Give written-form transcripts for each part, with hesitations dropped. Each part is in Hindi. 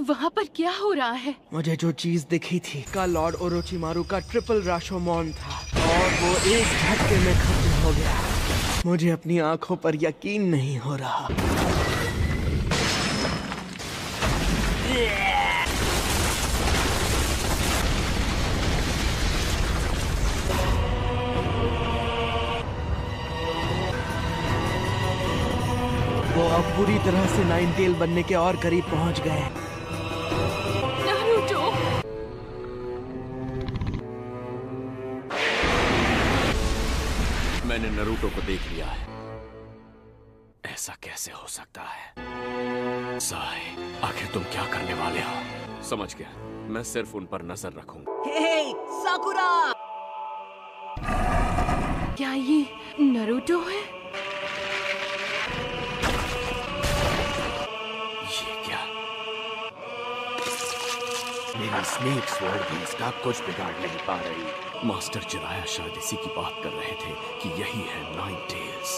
वहाँ पर क्या हो रहा है? मुझे जो चीज दिखी थी का लॉर्ड ओरोचिमारू का ट्रिपल राशोमोन था और वो एक झटके में खत्म हो गया। मुझे अपनी आंखों पर यकीन नहीं हो रहा। वो अब पूरी तरह से नाइनटेल बनने के और करीब पहुंच गए। नारुतो! मैंने नारुतो को देख लिया है। ऐसा कैसे हो सकता है? साई, आखिर तुम क्या करने वाले हो? समझ गया, मैं सिर्फ उन पर नजर रखूंगा। हे साकुरा! क्या ये नारुतो है? मेरी स्नेक स्वॉर्ड भी इसका कुछ बिगाड़ नहीं पा रही। मास्टर जिराया शायद इसी की बात कर रहे थे कि यही है नाइन टेल्स।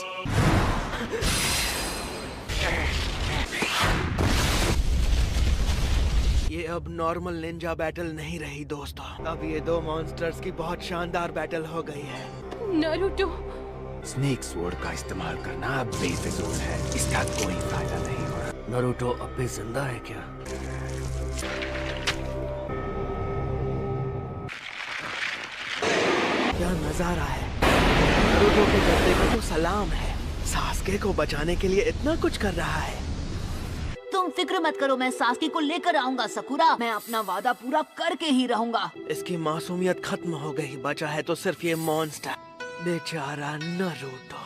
ये अब नॉर्मल निंजा बैटल नहीं रही दोस्तों। अब ये दो मॉन्स्टर्स की बहुत शानदार बैटल हो गई है। नारुतो! स्नेक स्वॉर्ड का इस्तेमाल करना अब बेफिजूल है। इसका कोई फायदा नहीं हो रहा। नारुतो अब भी जिंदा है क्या? क्या नजारा है। नारुतो के जज्बे को तो सलाम है। सास्के को बचाने के लिए इतना कुछ कर रहा है। तुम फिक्र मत करो, मैं सास्के को लेकर आऊंगा सकुरा। मैं अपना वादा पूरा करके ही रहूंगा। इसकी मासूमियत खत्म हो गई। बचा है तो सिर्फ ये मॉन्स्टर। बेचारा नारुतो।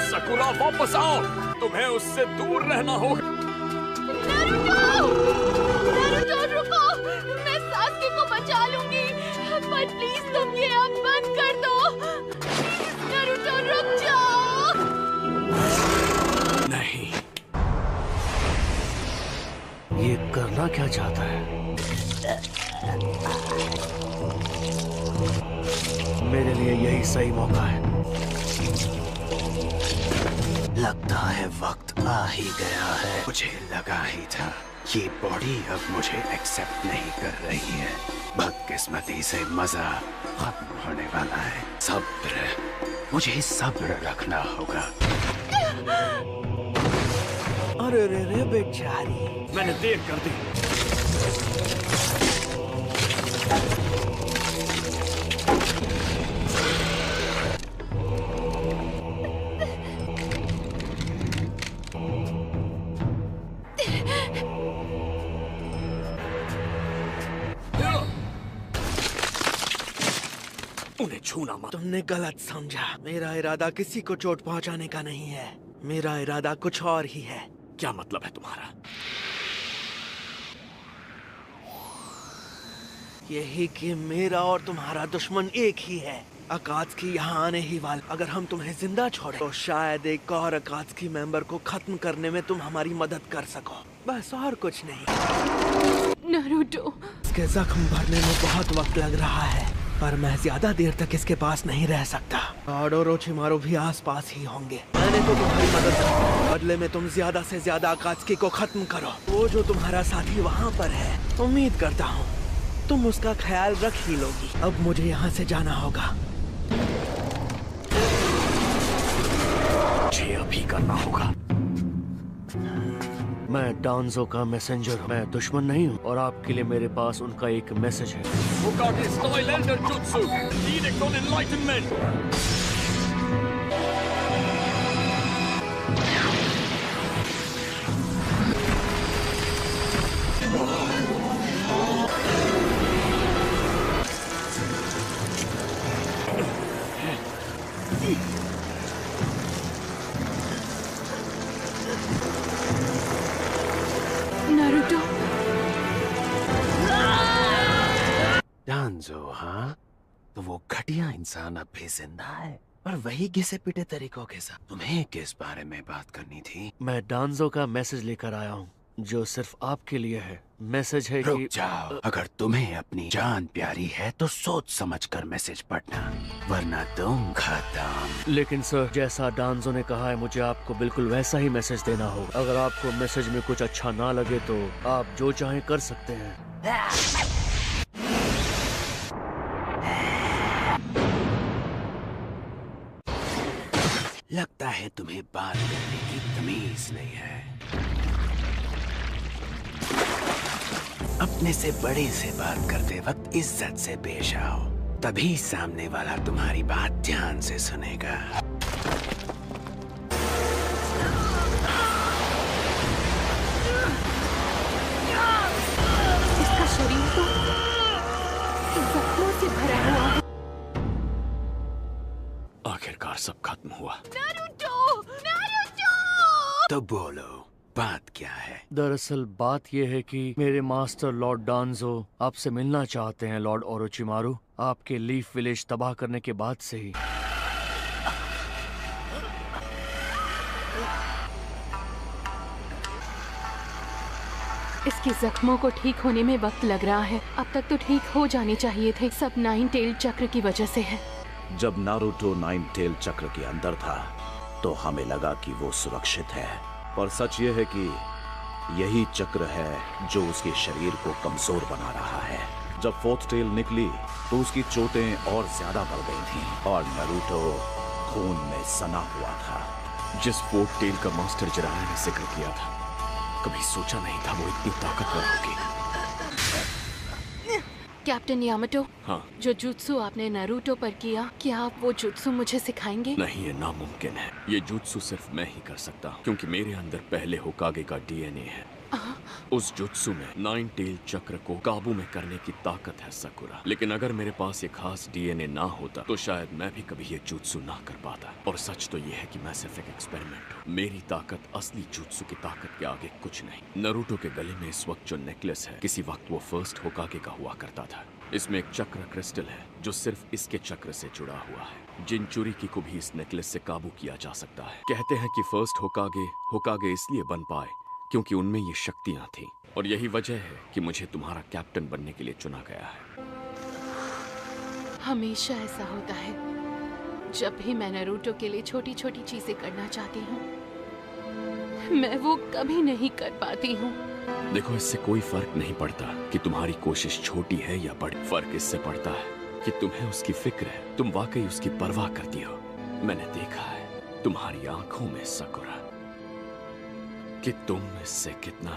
सकुरा वापस आओ, तुम्हें उससे दूर रहना होगा। नारुतो! नारुतो रुको! मैं सास्के को बचा लूंगी, पर प्लीज तुम ये अब बंद कर दो। प्लीज नारुतो रुक जाओ। नहीं। ये करना क्या चाहता है? मेरे लिए यही सही मौका है। लगता है वक्त आ ही गया है। मुझे लगा ही था ये बॉडी अब मुझे एक्सेप्ट नहीं कर रही है। बदकिस्मती से मजा खत्म होने वाला है। सब्र, मुझे सब्र रखना होगा। अरे रे रे बेचारी, मैंने देर कर दी। उन्हें छूना मत। तुमने गलत समझा। मेरा इरादा किसी को चोट पहुंचाने का नहीं है। मेरा इरादा कुछ और ही है। क्या मतलब है तुम्हारा? यही कि मेरा और तुम्हारा दुश्मन एक ही है। अकात्सुकी यहाँ आने ही वाला। अगर हम तुम्हें जिंदा छोड़े तो शायद एक और अकात्सुकी मेंबर को खत्म करने में तुम हमारी मदद कर सको। बस और कुछ नहीं। नारुतो! इसके जख्म भरने में बहुत वक्त लग रहा है, पर मैं ज्यादा देर तक इसके पास नहीं रह सकता। लॉर्ड ओरोचिमारू भी आसपास ही होंगे। मैंने तो तुम्हारी मदद की, बदले में तुम ज्यादा से ज्यादा अकात्सुकी को खत्म करो। वो जो तुम्हारा साथी वहाँ पर है, उम्मीद करता हूँ तुम उसका ख्याल रख ही लोगी। अब मुझे यहाँ से जाना होगा। मुझे अभी करना होगा। मैं डांजो का मैसेंजर हूँ। मैं दुश्मन नहीं हूँ और आपके लिए मेरे पास उनका एक मैसेज है। Hokage Style Elder Jutsu, Edict on Enlightenment. Naruto! डांजो, हाँ? तो वो घटिया इंसान अब भी जिंदा है और वही घिसे पिटे तरीकों के साथ। तुम्हें किस बारे में बात करनी थी? मैं डांजो का मैसेज लेकर आया हूँ। जो सिर्फ आपके लिए है। मैसेज है रुक कि जाओ, अगर तुम्हें अपनी जान प्यारी है तो सोच समझकर मैसेज पढ़ना, वरना तुम खत्म। लेकिन सर, जैसा डांजो ने कहा है, मुझे आपको बिल्कुल वैसा ही मैसेज देना होगा। अगर आपको मैसेज में कुछ अच्छा ना लगे तो आप जो चाहें कर सकते हैं। लगता है तुम्हें बात करने की तमीज नहीं है। अपने से बड़े से बात करते वक्त इज्जत से पेश आओ, तभी सामने वाला तुम्हारी बात ध्यान से सुनेगा। इसका शरीर तो जख्मों से भरा हुआ है। आखिरकार सब खत्म हुआ। नारुतो! नारुतो! तो बोलो, बात क्या है? दरअसल बात यह है कि मेरे मास्टर लॉर्ड डांजो आपसे मिलना चाहते हैं लॉर्ड ओरोचिमारू। आपके लीफ विलेज तबाह करने के बाद से ही। इसके जख्मों को ठीक होने में वक्त लग रहा है। अब तक तो ठीक हो जाने चाहिए थे। सब नाइन टेल चक्र की वजह से है। जब नारुतो नाइन टेल चक्र के अंदर था तो हमें लगा कि वो सुरक्षित है, पर सच ये है कि यही चक्र है जो उसके शरीर को कमजोर बना रहा है। जब फोर्थ टेल निकली तो उसकी चोटें और ज्यादा बढ़ गई थीं और नारुतो खून में सना हुआ था। जिस फोर्थ टेल का मास्टर जिराया ने जिक्र किया था, कभी सोचा नहीं था वो इतनी ताकतवर होगी। कैप्टन यामाटो, हाँ, जो जुत्सु आपने नारुतो पर किया, क्या आप वो जुत्सु मुझे सिखाएंगे? नहीं, ये नामुमकिन है। ये जुत्सु सिर्फ मैं ही कर सकता हूँ, क्योंकि मेरे अंदर पहले होकागे का डीएनए है। उस जुत्सु में नाइन टेल चक्र को काबू में करने की ताकत है सकुरा। लेकिन अगर मेरे पास ये खास डीएनए ना होता तो शायद मैं भी कभी ये जुत्सु ना कर पाता। और सच तो ये है कि मैं सिर्फ एक एक्सपेरिमेंट हूँ। मेरी ताकत असली जुत्सु की ताकत के आगे कुछ नहीं। नारुतो के गले में इस वक्त जो नेकलेस है, किसी वक्त वो फर्स्ट होकागे का हुआ करता था। इसमें एक चक्र क्रिस्टल है जो सिर्फ इसके चक्र से जुड़ा हुआ है। जिनचुरिकी को भी इस नेकलेस से काबू किया जा सकता है। कहते हैं कि फर्स्ट होकागे इसलिए बन पाए क्योंकि उनमें ये शक्तियां थी, और यही वजह है कि मुझे तुम्हारा कैप्टन बनने के लिए चुना गया है। हमेशा ऐसा होता है, जब भी मैं नारुतो के लिए छोटी छोटी चीजें करना चाहती हूँ, मैं वो कभी नहीं कर पाती हूँ। देखो, इससे कोई फर्क नहीं पड़ता कि तुम्हारी कोशिश छोटी है या बड़ी। फर्क इससे पड़ता है कि तुम्हें उसकी फिक्र है, तुम वाकई उसकी परवाह करती हो। मैंने देखा है तुम्हारी आंखों में सकुरा कि तुम इससे कितना।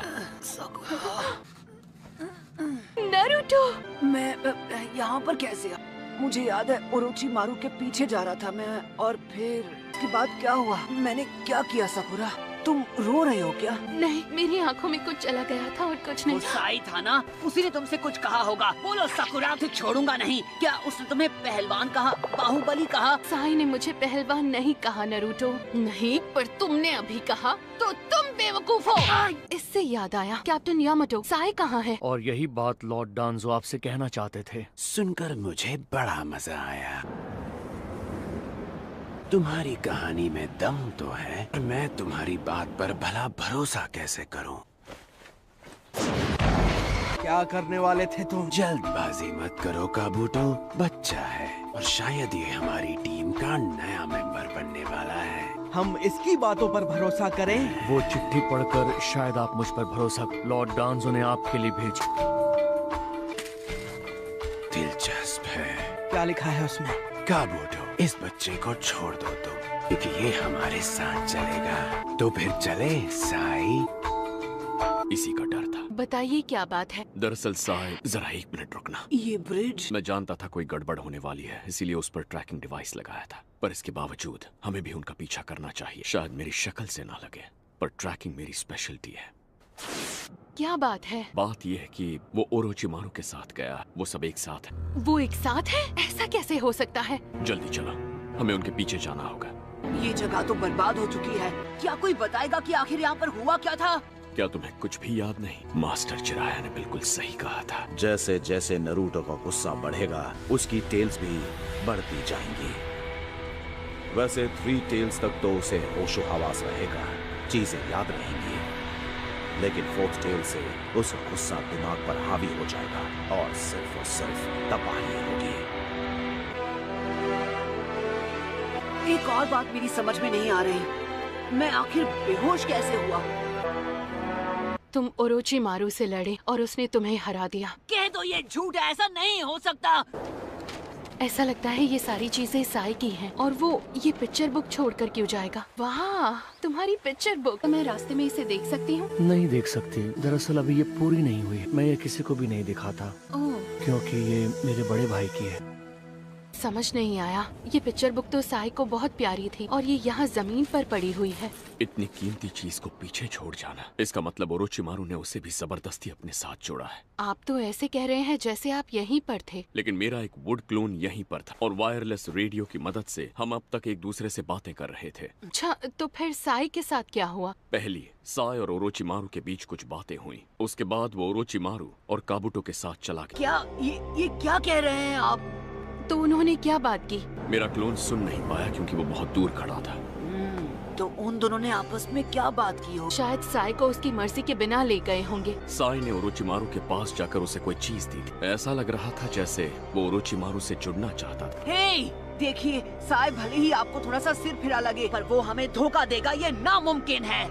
नारुतो! मैं यहाँ पर कैसे? मुझे याद है ओरोचिमारू के पीछे जा रहा था मैं, और फिर उसके बाद क्या हुआ? मैंने क्या किया सकुरा? तुम रो रहे हो क्या? नहीं, मेरी आंखों में कुछ चला गया था और कुछ नहीं। वो साई था ना, उसी ने तुमसे कुछ कहा होगा। बोलो सकुरा, तुझे छोड़ूंगा नहीं। क्या उसने तुम्हें पहलवान कहा, बाहुबली कहा? साई ने मुझे पहलवान नहीं कहा नारुतो। नहीं, पर तुमने अभी कहा तो तुम बेवकूफ हो। इससे याद आया, कैप्टन यामाटो, साई कहाँ है? और यही बात लॉर्ड डांजो आपसे कहना चाहते थे। सुनकर मुझे बड़ा मजा आया। तुम्हारी कहानी में दम तो है, पर मैं तुम्हारी बात पर भला भरोसा कैसे करूं? क्या करने वाले थे तुम? जल्दबाजी मत करो काबूटो, बच्चा है और शायद ये हमारी टीम का नया मेंबर बनने वाला है। हम इसकी बातों पर भरोसा करें? वो चिट्ठी पढ़कर शायद आप मुझ पर भरोसा। लॉर्ड डांजो ने आपके लिए भेजी। दिलचस्प है। क्या लिखा है उसमें? काबूटो, इस बच्चे को छोड़ दो तुम, क्योंकि ये हमारे साथ चलेगा। तो फिर चले साई? इसी का डर था। बताइए क्या बात है? दरअसल साई, जरा एक मिनट रुकना। ये ब्रिज? मैं जानता था कोई गड़बड़ होने वाली है, इसीलिए उस पर ट्रैकिंग डिवाइस लगाया था। पर इसके बावजूद हमें भी उनका पीछा करना चाहिए। शायद मेरी शक्ल से ना लगे, पर ट्रैकिंग मेरी स्पेशलिटी है। क्या बात है? बात यह है कि वो ओरोचिमारू के साथ गया। वो सब एक साथ है। वो एक साथ है? ऐसा कैसे हो सकता है? जल्दी चलो, हमें उनके पीछे जाना होगा। ये जगह तो बर्बाद हो चुकी है। क्या कोई बताएगा कि आखिर यहाँ पर हुआ क्या था? क्या तुम्हें कुछ भी याद नहीं? मास्टर जिराया ने बिल्कुल सही कहा था। जैसे जैसे नारुतो का गुस्सा बढ़ेगा उसकी टेल्स भी बढ़ती जाएंगी। वैसे 3 टेल्स तक तो उसे होशो हवास रहेगा, चीजें याद रहेंगी। लेकिन फोर्थ टेल से उसका गुस्सा दिमाग पर हावी हो जाएगा और सिर्फ तबाही होगी। एक और बात मेरी समझ में नहीं आ रही, मैं आखिर बेहोश कैसे हुआ? तुम ओरोचिमारू से लड़े और उसने तुम्हें हरा दिया। कह दो ये झूठ है, ऐसा नहीं हो सकता। ऐसा लगता है ये सारी चीजें साई की हैं और वो ये पिक्चर बुक छोड़कर क्यों जाएगा? वाह, तुम्हारी पिक्चर बुक। मैं रास्ते में इसे देख सकती हूँ? नहीं देख सकती। दरअसल अभी ये पूरी नहीं हुई। मैं ये किसी को भी नहीं दिखाता ओह, क्योंकि ये मेरे बड़े भाई की है। समझ नहीं आया। ये पिक्चर बुक तो साई को बहुत प्यारी थी और ये यहाँ जमीन पर पड़ी हुई है। इतनी कीमती चीज को पीछे छोड़ जाना, इसका मतलब ओरोचिमारू ने उसे भी जबरदस्ती अपने साथ जोड़ा है। आप तो ऐसे कह रहे हैं जैसे आप यहीं पर थे। लेकिन मेरा एक वुड क्लोन यहीं पर था और वायरलेस रेडियो की मदद से हम अब तक एक दूसरे से बातें कर रहे थे। अच्छा, तो फिर साई के साथ क्या हुआ? पहली साई और ओरोचिमारू के बीच कुछ बातें हुई। उसके बाद वो ओरोचिमारू और काबुटो के साथ चला गया। क्या ये क्या कह रहे हैं आप? तो उन्होंने क्या बात की? मेरा क्लोन सुन नहीं पाया क्योंकि वो बहुत दूर खड़ा था। तो उन दोनों ने आपस में क्या बात की हो? शायद साई को उसकी मर्जी के बिना ले गए होंगे। साई ने ओरोचिमारू के पास जाकर उसे कोई चीज दी थी। ऐसा लग रहा था जैसे वो ओरोचिमारू से जुड़ना चाहता था। हे, देखिए, साई भले ही आपको थोड़ा सा सिर फिरा लगे, पर वो हमें धोखा देगा, ये नामुमकिन है।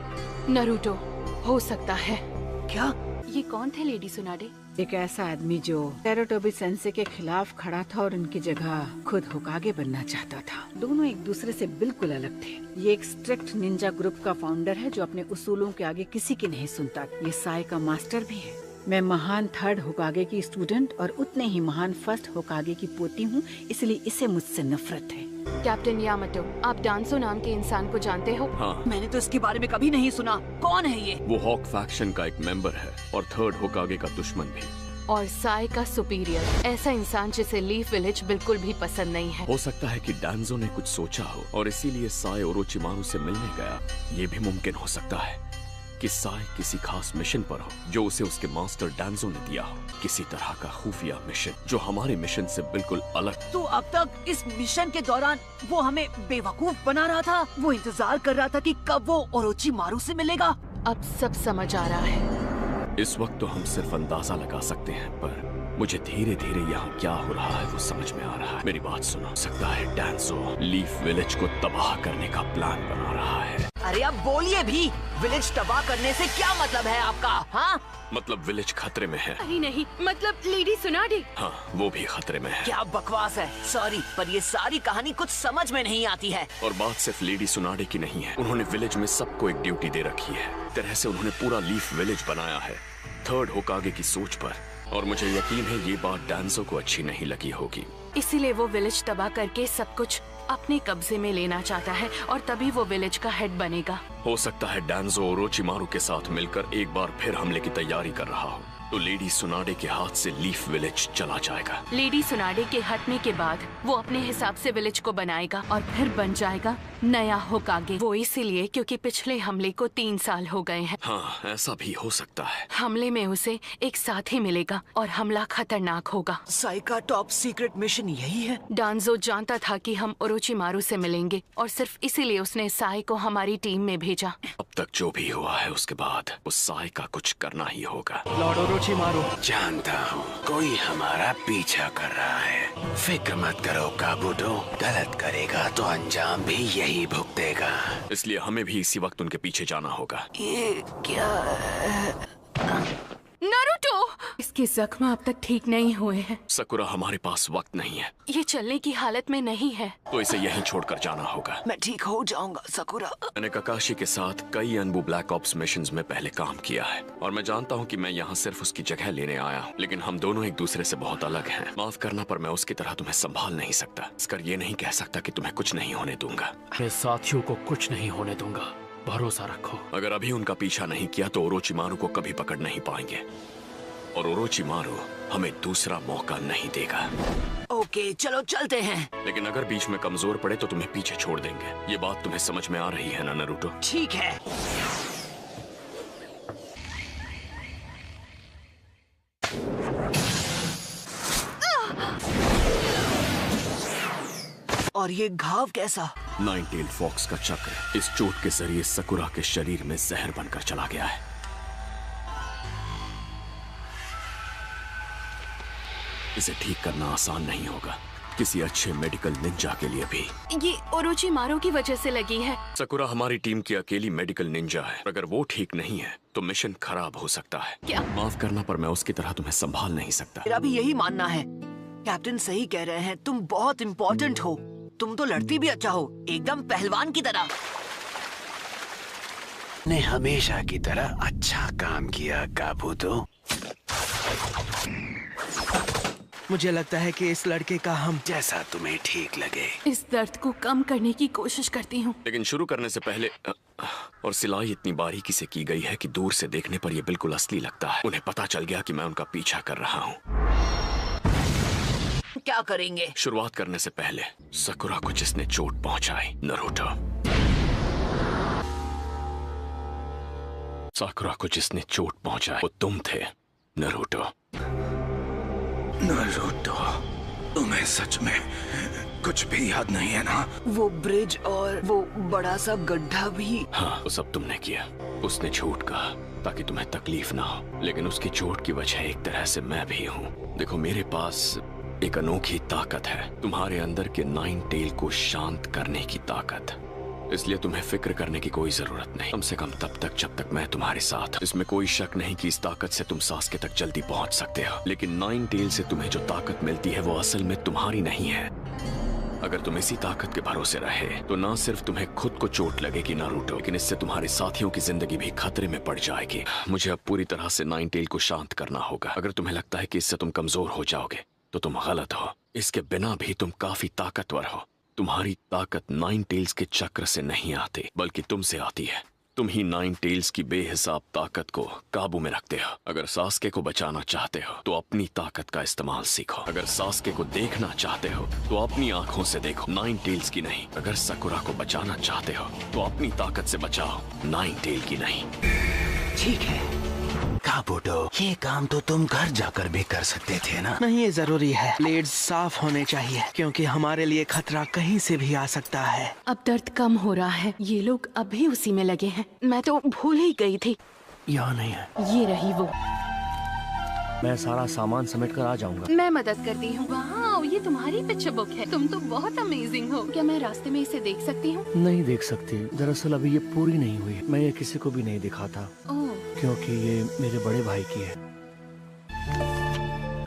नरूटो, हो सकता है। क्या? ये कौन थे लेडी सुनाडे? एक ऐसा आदमी जो टेरोटोबी सेंसे के खिलाफ खड़ा था और उनकी जगह खुद होकागे बनना चाहता था। दोनों एक दूसरे से बिल्कुल अलग थे। ये एक स्ट्रिक्ट निंजा ग्रुप का फाउंडर है जो अपने उसूलों के आगे किसी की नहीं सुनता। ये साई का मास्टर भी है। मैं महान थर्ड होकागे की स्टूडेंट और उतने ही महान फर्स्ट होकागे की पोती हूँ, इसलिए इसे मुझसे नफरत है। कैप्टन यामाटो, आप डांसो नाम के इंसान को जानते हो? हाँ, मैंने तो इसके बारे में कभी नहीं सुना। कौन है ये? वो हॉक फैक्शन का एक मेंबर है और थर्ड होकागे का दुश्मन भी। और साई का सुपीरियर, ऐसा इंसान जिसे लीफ विलेज बिल्कुल भी पसंद नहीं है। हो सकता है कि डांजो ने कुछ सोचा हो और इसीलिए साई ओरोचिमारू से मिलने गया। ये भी मुमकिन हो सकता है कि साई किसी खास मिशन पर हो जो उसे उसके मास्टर डांजो ने दिया हो। किसी तरह का खुफिया मिशन जो हमारे मिशन से बिल्कुल अलग। तो अब तक इस मिशन के दौरान वो हमें बेवकूफ बना रहा था। वो इंतजार कर रहा था कि कब वो ओरोचिमारू से मिलेगा। अब सब समझ आ रहा है। इस वक्त तो हम सिर्फ अंदाजा लगा सकते हैं, पर मुझे धीरे धीरे यहाँ क्या हो रहा है वो समझ में आ रहा है। मेरी बात सुनो, सकता है डांजो लीफ विलेज को तबाह करने का प्लान बना रहा है। अरे अब बोलिए भी, विलेज तबाह करने से क्या मतलब है आपका? हाँ, मतलब विलेज खतरे में है। अरे नहीं, मतलब लेडी सुनाडे। हाँ, वो भी खतरे में है। क्या बकवास है। सॉरी, पर ये सारी कहानी कुछ समझ में नहीं आती है। और बात सिर्फ लेडी सुनाडे की नहीं है। उन्होंने विलेज में सबको एक ड्यूटी दे रखी है। तरह से उन्होंने पूरा लीफ विलेज बनाया है थर्ड होकागे की सोच पर। और मुझे यकीन है ये बात डांसो को अच्छी नहीं लगी होगी। इसीलिए वो विलेज तबाह करके सब कुछ अपने कब्जे में लेना चाहता है और तभी वो विलेज का हेड बनेगा। हो सकता है डांजो ओरोचिमारू के साथ मिलकर एक बार फिर हमले की तैयारी कर रहा हो, तो लेडी सुनाडे के हाथ से लीफ विलेज चला जाएगा। लेडी सुनाडे के हटने के बाद वो अपने हिसाब से विलेज को बनाएगा और फिर बन जाएगा नया होकागे। वो इसीलिए क्योंकि पिछले हमले को 3 साल हो गए हैं। हाँ, ऐसा भी हो सकता है। हमले में उसे एक साथी मिलेगा और हमला खतरनाक होगा। साई का टॉप सीक्रेट मिशन यही है। डांजो जानता था कि हम ओरोचिमारू से मिलेंगे और सिर्फ इसीलिए उसने साई को हमारी टीम में भेजा। अब तक जो भी हुआ है उसके बाद उस साई का कुछ करना ही होगा। लॉर्ड ओरोचिमारू, जानता हूँ कोई हमारा पीछा कर रहा है। फिक्र मत करो काबुटो, गलत करेगा तो अंजाम भी यही भुगतेगा। इसलिए हमें भी इसी वक्त उनके पीछे जाना होगा। ये क्या है? नारुतो! इसके जख्म अब तक ठीक नहीं हुए हैं। सकुरा, हमारे पास वक्त नहीं है। ये चलने की हालत में नहीं है। तो इसे यहीं छोड़कर जाना होगा। मैं ठीक हो जाऊंगा सकुरा। मैंने ककाशी के साथ कई अनबू ब्लैक ऑप्स मिशंस में पहले काम किया है और मैं जानता हूँ कि मैं यहाँ सिर्फ उसकी जगह लेने आया हूँ, लेकिन हम दोनों एक दूसरे से बहुत अलग हैं। माफ करना, पर मैं उसकी तरह तुम्हें संभाल नहीं सकता। इसकर ये नहीं कह सकता कि तुम्हें कुछ नहीं होने दूंगा। मैं साथियों को कुछ नहीं होने दूंगा, भरोसा रखो। अगर अभी उनका पीछा नहीं किया तो ओरोचिमारू को कभी पकड़ नहीं पाएंगे और ओरोचिमारू हमें दूसरा मौका नहीं देगा। ओके, चलो चलते हैं। लेकिन अगर बीच में कमजोर पड़े तो तुम्हें पीछे छोड़ देंगे। ये बात तुम्हें समझ में आ रही है ना नारुतो? ठीक है। और ये घाव कैसा? नाइन टेल फॉक्स का चक्र इस चोट के जरिए सकुरा के शरीर में जहर बनकर चला गया है। इसे ठीक करना आसान नहीं होगा, किसी अच्छे मेडिकल निंजा के लिए भी। ये ओरोचिमारू की वजह से लगी है। सकुरा हमारी टीम की अकेली मेडिकल निंजा है। अगर वो ठीक नहीं है तो मिशन खराब हो सकता है। क्या? माफ करना पर मैं उसकी तरह तुम्हें संभाल नहीं सकता। मेरा भी यही मानना है। कैप्टन सही कह रहे हैं, तुम बहुत इम्पोर्टेंट हो। तुम तो लड़ती भी अच्छा हो, एकदम पहलवान की तरह। ने हमेशा की तरह अच्छा काम किया काबूतो। मुझे लगता है कि इस लड़के का हम जैसा तुम्हें ठीक लगे। इस दर्द को कम करने की कोशिश करती हूँ। लेकिन शुरू करने से पहले और सिलाई इतनी बारीकी से की गई है कि दूर से देखने पर यह बिल्कुल असली लगता है। उन्हें पता चल गया कि मैं उनका पीछा कर रहा हूँ। क्या करेंगे? शुरुआत करने से पहले सकुरा को जिसने चोट पहुंचाई, नारुतो। साकुरा को जिसने चोट पहुंचाई वो तुम थे, नारुतो। नारुतो, तुम्हें सच में कुछ भी याद नहीं है ना? वो ब्रिज और वो बड़ा सा गड्ढा भी। हाँ, वो सब तुमने किया। उसने झूठ कहा ताकि तुम्हें तकलीफ ना हो, लेकिन उसकी चोट की वजह एक तरह से मैं भी हूँ। देखो, मेरे पास एक अनोखी ताकत है, तुम्हारे अंदर के 9 टेल को शांत करने की ताकत। इसलिए तुम्हें फिक्र करने की कोई जरूरत नहीं, कम से कम तब तक जब तक मैं तुम्हारे साथ। इसमें कोई शक नहीं कि इस ताकत से तुम सास्के तक जल्दी पहुंच सकते हो, लेकिन 9 टेल से तुम्हें जो ताकत मिलती है वो असल में तुम्हारी नहीं है। अगर तुम इसी ताकत के भरोसे रहे तो ना सिर्फ तुम्हें खुद को चोट लगेगी नारुतो, लेकिन इससे तुम्हारे साथियों की जिंदगी भी खतरे में पड़ जाएगी। मुझे अब पूरी तरह से 9 टेल को शांत करना होगा। अगर तुम्हें लगता है कि इससे तुम कमजोर हो जाओगे तो तुम गलत हो। इसके बिना भी तुम काफी ताकतवर हो। तुम्हारी ताकत 9 टेल्स के चक्र से नहीं आती, बल्कि तुमसे आती है। तुम ही 9 टेल्स की बेहिसाब ताकत को काबू में रखते हो। अगर सास्के को बचाना चाहते हो तो अपनी ताकत का इस्तेमाल सीखो। अगर सास्के को देखना चाहते हो तो अपनी आंखों से देखो, 9 टेल्स की नहीं। अगर सकुरा को बचाना चाहते हो तो अपनी ताकत से बचाओ, 9 टेल की नहीं। ठीक है काबूतो, ये काम तो तुम घर जाकर भी कर सकते थे ना? नहीं, ये जरूरी है। ब्लेड्स साफ होने चाहिए क्योंकि हमारे लिए खतरा कहीं से भी आ सकता है। अब दर्द कम हो रहा है। ये लोग अभी उसी में लगे हैं। मैं तो भूल ही गई थी। यहाँ नहीं है। ये रही वो। मैं सारा सामान समेट कर आ जाऊंगा। मैं मदद करती हूँ। वाह, ये तुम्हारी पिक्चर बुक है। तुम तो बहुत अमेजिंग हो। क्या मैं रास्ते में इसे देख सकती हूँ? नहीं देख सकती। दरअसल अभी ये पूरी नहीं हुई। मैं ये किसी को भी नहीं दिखाता क्योंकि ये मेरे बड़े भाई की है।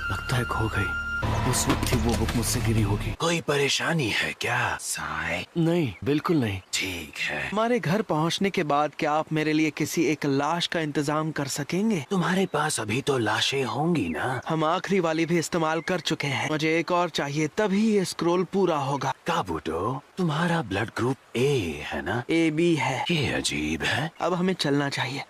लगता है खो गई। उस वक्त ही वो बुक मुझसे गिरी होगी। कोई परेशानी है क्या साई? नहीं, बिल्कुल नहीं। ठीक है। हमारे घर पहुंचने के बाद क्या आप मेरे लिए किसी एक लाश का इंतजाम कर सकेंगे? तुम्हारे पास अभी तो लाशें होंगी ना? हम आखिरी वाली भी इस्तेमाल कर चुके हैं। मुझे एक और चाहिए, तभी ये स्क्रोल पूरा होगा। काबूतो, तुम्हारा ब्लड ग्रुप ए है ना? AB है। ये अजीब है। अब हमें चलना चाहिए।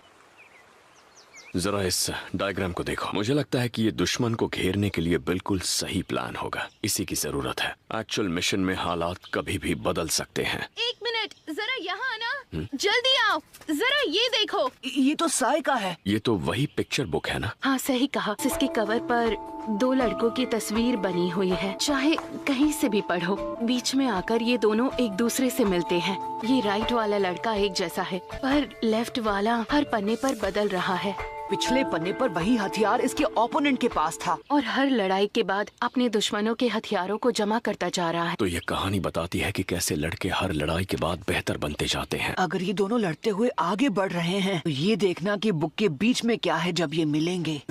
जरा इस डायग्राम को देखो। मुझे लगता है कि ये दुश्मन को घेरने के लिए बिल्कुल सही प्लान होगा। इसी की जरूरत है। एक्चुअल मिशन में हालात कभी भी बदल सकते हैं। 1 मिनट, जरा यहाँ आना। जल्दी आओ, जरा ये देखो। ये तो साई का है। ये तो वही पिक्चर बुक है ना? हाँ, सही कहा। इसके कवर पर 2 लड़कों की तस्वीर बनी हुई है। चाहे कहीं से भी पढ़ो, बीच में आकर ये दोनों एक दूसरे से मिलते हैं। ये राइट वाला लड़का एक जैसा है, पर लेफ्ट वाला हर पन्ने पर बदल रहा है। पिछले पन्ने पर वही हथियार इसके ओपोनेंट के पास था और हर लड़ाई के बाद अपने दुश्मनों के हथियारों को जमा करता जा रहा है। तो ये कहानी बताती है कि कैसे लड़के हर लड़ाई के बाद बेहतर बनते जाते हैं। अगर ये दोनों लड़ते हुए आगे बढ़ रहे हैं तो ये देखना कि बुक के बीच में क्या है जब ये मिलेंगे।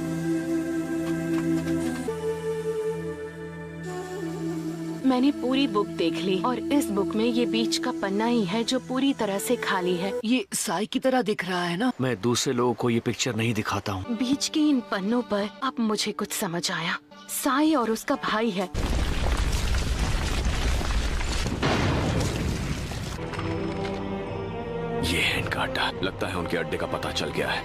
मैंने पूरी बुक देख ली और इस बुक में ये बीच का पन्ना ही है जो पूरी तरह से खाली है। ये साई की तरह दिख रहा है ना? मैं दूसरे लोगों को ये पिक्चर नहीं दिखाता हूँ। बीच के इन पन्नों पर अब मुझे कुछ समझ आया। साई और उसका भाई है। ये है इनका अड्डा। लगता है उनके अड्डे का पता चल गया है।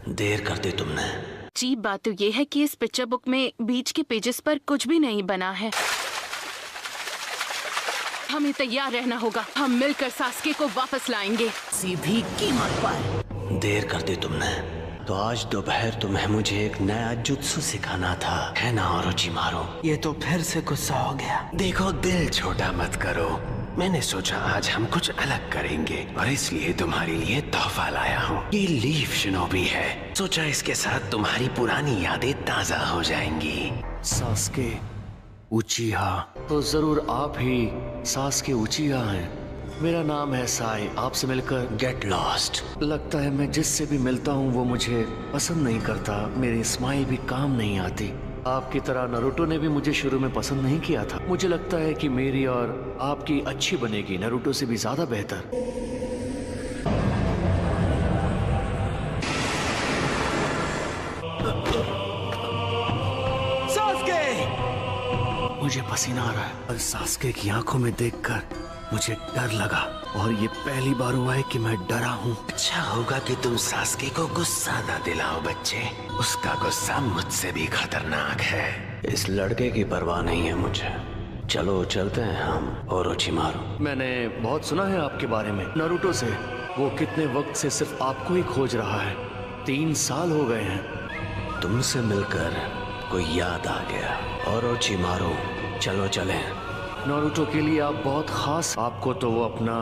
देर कर दी तुमने। अजीब बात तो ये है कि इस पिक्चर बुक में बीच के पेजेस पर कुछ भी नहीं बना है। हमें तैयार रहना होगा। हम मिलकर सास्के को वापस लाएंगे, सीधी कीमत पर। देर कर दी तुमने। तो आज दोपहर तुम्हें मुझे एक नया जुत्सु सिखाना था, है ना ओरोचिमारू? ये तो फिर से गुस्सा हो गया। देखो, दिल छोटा मत करो। मैंने सोचा आज हम कुछ अलग करेंगे और इसलिए तुम्हारे लिए तोहफा लाया हूँ। ये लीफ शिनोबी है। सोचा इसके साथ तुम्हारी पुरानी यादें ताजा हो जाएंगी। सास्के उचिहा, तो जरूर आप ही सास्के उचिहा हैं। मेरा नाम है साई। आपसे मिलकर गेट लॉस्ट। लगता है मैं जिससे भी मिलता हूँ वो मुझे पसंद नहीं करता। मेरी स्माइल भी काम नहीं आती। आपकी तरह नरूटो ने भी मुझे शुरू में पसंद नहीं किया था। मुझे लगता है कि मेरी और आपकी अच्छी बनेगी, नरूटो से भी ज्यादा बेहतर। मुझे पसीना आ रहा है और सास्के की आंखों में देखकर मुझे डर लगा और ये पहली बार हुआ है कि मैं डरा हूँ। अच्छा होगा कि तुम सास्के को गुस्सा न दिलाओ बच्चे। उसका गुस्सा मुझसे भी खतरनाक है। इस लड़के की परवाह नहीं है मुझे। चलो चलते हैं हम ओरोचिमारू। मैंने बहुत सुना है आपके बारे में, नरूटो से। वो कितने वक्त से सिर्फ आपको ही खोज रहा है। 3 साल हो गए हैं। तुमसे मिलकर कोई याद आ गया। ओरोचिमारू चलो चलें। नारुतो के लिए आप बहुत खास। आपको तो वो अपना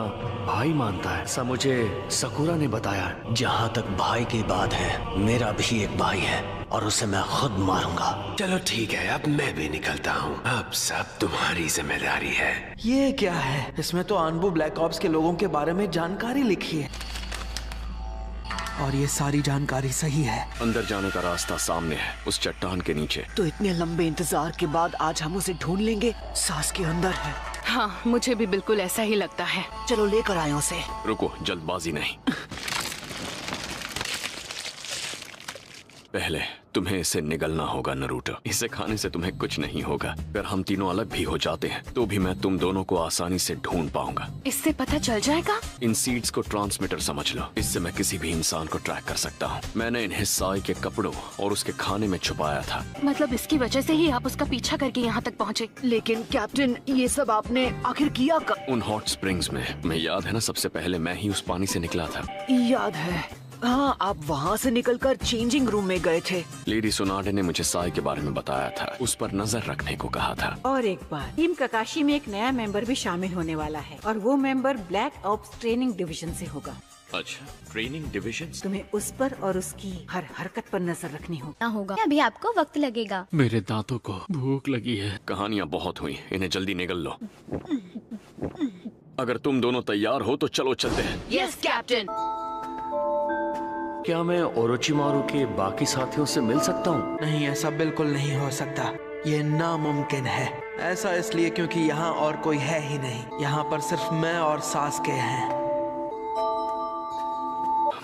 भाई मानता है, ऐसा मुझे सकुरा ने बताया। जहाँ तक भाई की बात है, मेरा भी एक भाई है और उसे मैं खुद मारूंगा। चलो ठीक है, अब मैं भी निकलता हूँ। अब सब तुम्हारी जिम्मेदारी है। ये क्या है? इसमें तो आनबू ब्लैक ऑप्स के लोगों के बारे में जानकारी लिखी है और ये सारी जानकारी सही है। अंदर जाने का रास्ता सामने है, उस चट्टान के नीचे। तो इतने लंबे इंतजार के बाद आज हम उसे ढूंढ लेंगे। सास के अंदर है। हाँ, मुझे भी बिल्कुल ऐसा ही लगता है। चलो लेकर आए उसे। रुको, जल्दबाजी नहीं। पहले तुम्हें इसे निगलना होगा नरूटो। इसे खाने से तुम्हें कुछ नहीं होगा। अगर हम तीनों अलग भी हो जाते हैं तो भी मैं तुम दोनों को आसानी से ढूंढ पाऊंगा। इससे पता चल जाएगा? इन सीड्स को ट्रांसमीटर समझ लो। इससे मैं किसी भी इंसान को ट्रैक कर सकता हूँ। मैंने इन्हें साई के कपड़ों और उसके खाने में छुपाया था। मतलब इसकी वजह से ही आप उसका पीछा करके यहाँ तक पहुँचे? लेकिन कैप्टन, ये सब आपने आखिर किया कब? उन हॉट स्प्रिंग्स में। मैं याद है ना, सबसे पहले मैं ही उस पानी से निकला था। याद है। हाँ, आप वहाँ से निकलकर चेंजिंग रूम में गए थे। लेडी सोनाडे ने मुझे साई के बारे में बताया था। उस पर नजर रखने को कहा था। और एक बार टीम ककाशी में एक नया मेंबर भी शामिल होने वाला है और वो member black ops training division से होगा। अच्छा, ट्रेनिंग डिवीजन। तुम्हें उस पर और उसकी हर हरकत पर नजर रखनी होगी। अभी आपको वक्त लगेगा। मेरे दांतों को भूख लगी है। कहानियाँ बहुत हुई, इन्हें जल्दी निगल लो। अगर तुम दोनों तैयार हो तो चलो चलते हैं। Yes captain. क्या मैं ओरोचिमारू के बाकी साथियों से मिल सकता हूँ? नहीं, ऐसा बिल्कुल नहीं हो सकता। ये नामुमकिन है। ऐसा इसलिए क्योंकि यहाँ और कोई है ही नहीं। यहाँ पर सिर्फ मैं और सास्के हैं।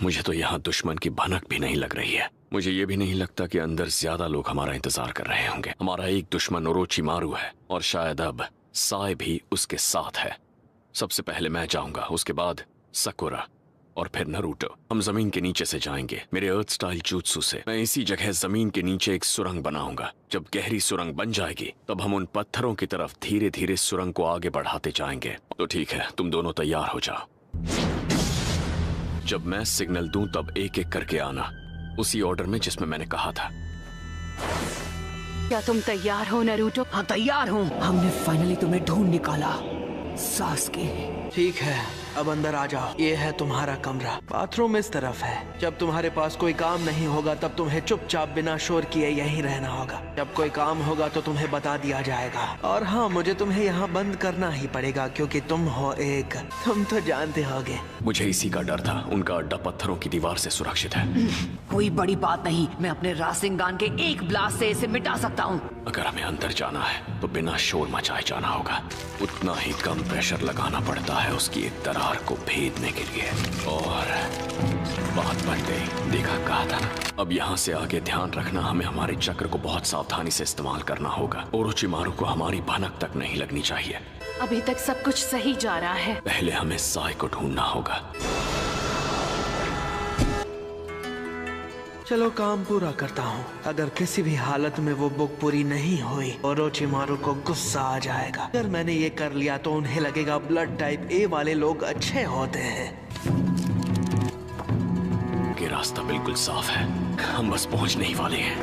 मुझे तो यहाँ दुश्मन की भनक भी नहीं लग रही है। मुझे ये भी नहीं लगता कि अंदर ज्यादा लोग हमारा इंतजार कर रहे होंगे। हमारा एक दुश्मन ओरोचिमारू है और शायद अब साई भी उसके साथ है। सबसे पहले मैं जाऊंगा, उसके बाद सकुरा और फिर नरूटो। हम जमीन के नीचे से जाएंगे मेरे अर्थ स्टाइल जुत्सु से। मैं इसी जगह जमीन के नीचे एक सुरंग बनाऊंगा। जब गहरी सुरंग बन जाएगी तब हम उन पत्थरों की तरफ धीरे धीरे सुरंग को आगे बढ़ाते जाएंगे। तो ठीक है, तुम दोनों तैयार हो जाओ। जब मैं सिग्नल दूं तब एक एक करके आना, उसी ऑर्डर में जिसमें मैंने कहा था। क्या तुम तैयार हो नरूटो? हाँ, तैयार हूँ। हमने फाइनली तुम्हें ढूंढ निकाला, सास्के। ठीक है, अब अंदर आ जाओ। ये है तुम्हारा कमरा। बाथरूम इस तरफ है। जब तुम्हारे पास कोई काम नहीं होगा तब तुम्हें चुपचाप बिना शोर किए यहीं रहना होगा। जब कोई काम होगा तो तुम्हें बता दिया जाएगा। और हाँ, मुझे तुम्हें यहाँ बंद करना ही पड़ेगा क्योंकि तुम हो एक, तुम तो जानते होगे। मुझे इसी का डर था। उनका अड्डा पत्थरों की दीवार से सुरक्षित है। कोई बड़ी बात नहीं, मैं अपने रासिंगान के एक ब्लास्ट से इसे मिटा सकता हूँ। अगर हमें अंदर जाना है तो बिना शोर मचाए जाना होगा। उतना ही कम प्रेशर लगाना पड़ता है उसकी एक दरार को भेदने के लिए। और बात बन गई। देखा, कहा था ना। अब यहाँ से आगे ध्यान रखना, हमें हमारे चक्र को बहुत सावधानी से इस्तेमाल करना होगा। ओरोचिमारू को हमारी भनक तक नहीं लगनी चाहिए। अभी तक सब कुछ सही जा रहा है। पहले हमें साई को ढूंढना होगा। चलो काम पूरा करता हूँ। अगर किसी भी हालत में वो बुक पूरी नहीं हुई ओरोचिमारू को गुस्सा आ जाएगा। अगर मैंने ये कर लिया तो उन्हें लगेगा ब्लड टाइप ए वाले लोग अच्छे होते हैं। ये रास्ता बिल्कुल साफ है, हम बस पहुंचने ही वाले हैं।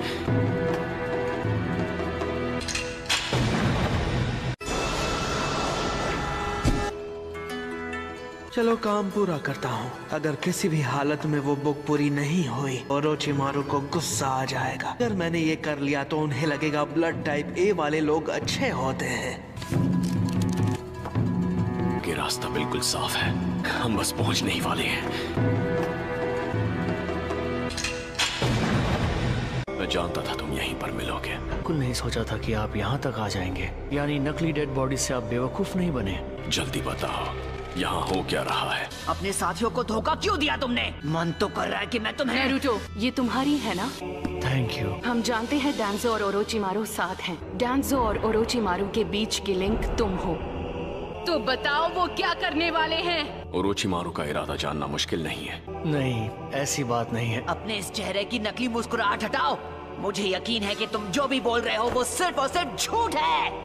चलो काम पूरा करता हूँ। अगर किसी भी हालत में वो बुक पूरी नहीं हुई ओरोचिमारू को गुस्सा आ जाएगा। अगर मैंने ये कर लिया तो उन्हें लगेगा ब्लड टाइप ए वाले लोग अच्छे होते हैं। ये रास्ता बिल्कुल साफ है, हम बस पहुंचने ही वाले हैं। मैं जानता था तुम यहीं पर मिलोगे। बिल्कुल नहीं सोचा था कि आप यहाँ तक आ जाएंगे। यानी नकली डेड बॉडी से आप बेवकूफ नहीं बने। जल्दी बताओ, यहाँ हो क्या रहा है? अपने साथियों को धोखा क्यों दिया तुमने? मन तो कर रहा है कि मैं तुम्हें। नारुतो, ये तुम्हारी है ना? Thank you. हम जानते हैं डांजो और ओरोचिमारू साथ हैं। डांजो और ओरोचिमारू के बीच की लिंक तुम हो। तो बताओ वो क्या करने वाले हैं? ओरोचिमारू का इरादा जानना मुश्किल नहीं है। नहीं, ऐसी बात नहीं है। अपने इस चेहरे की नकली मुस्कुराहट हटाओ। मुझे यकीन है कि तुम जो भी बोल रहे हो वो सिर्फ और सिर्फ झूठ है।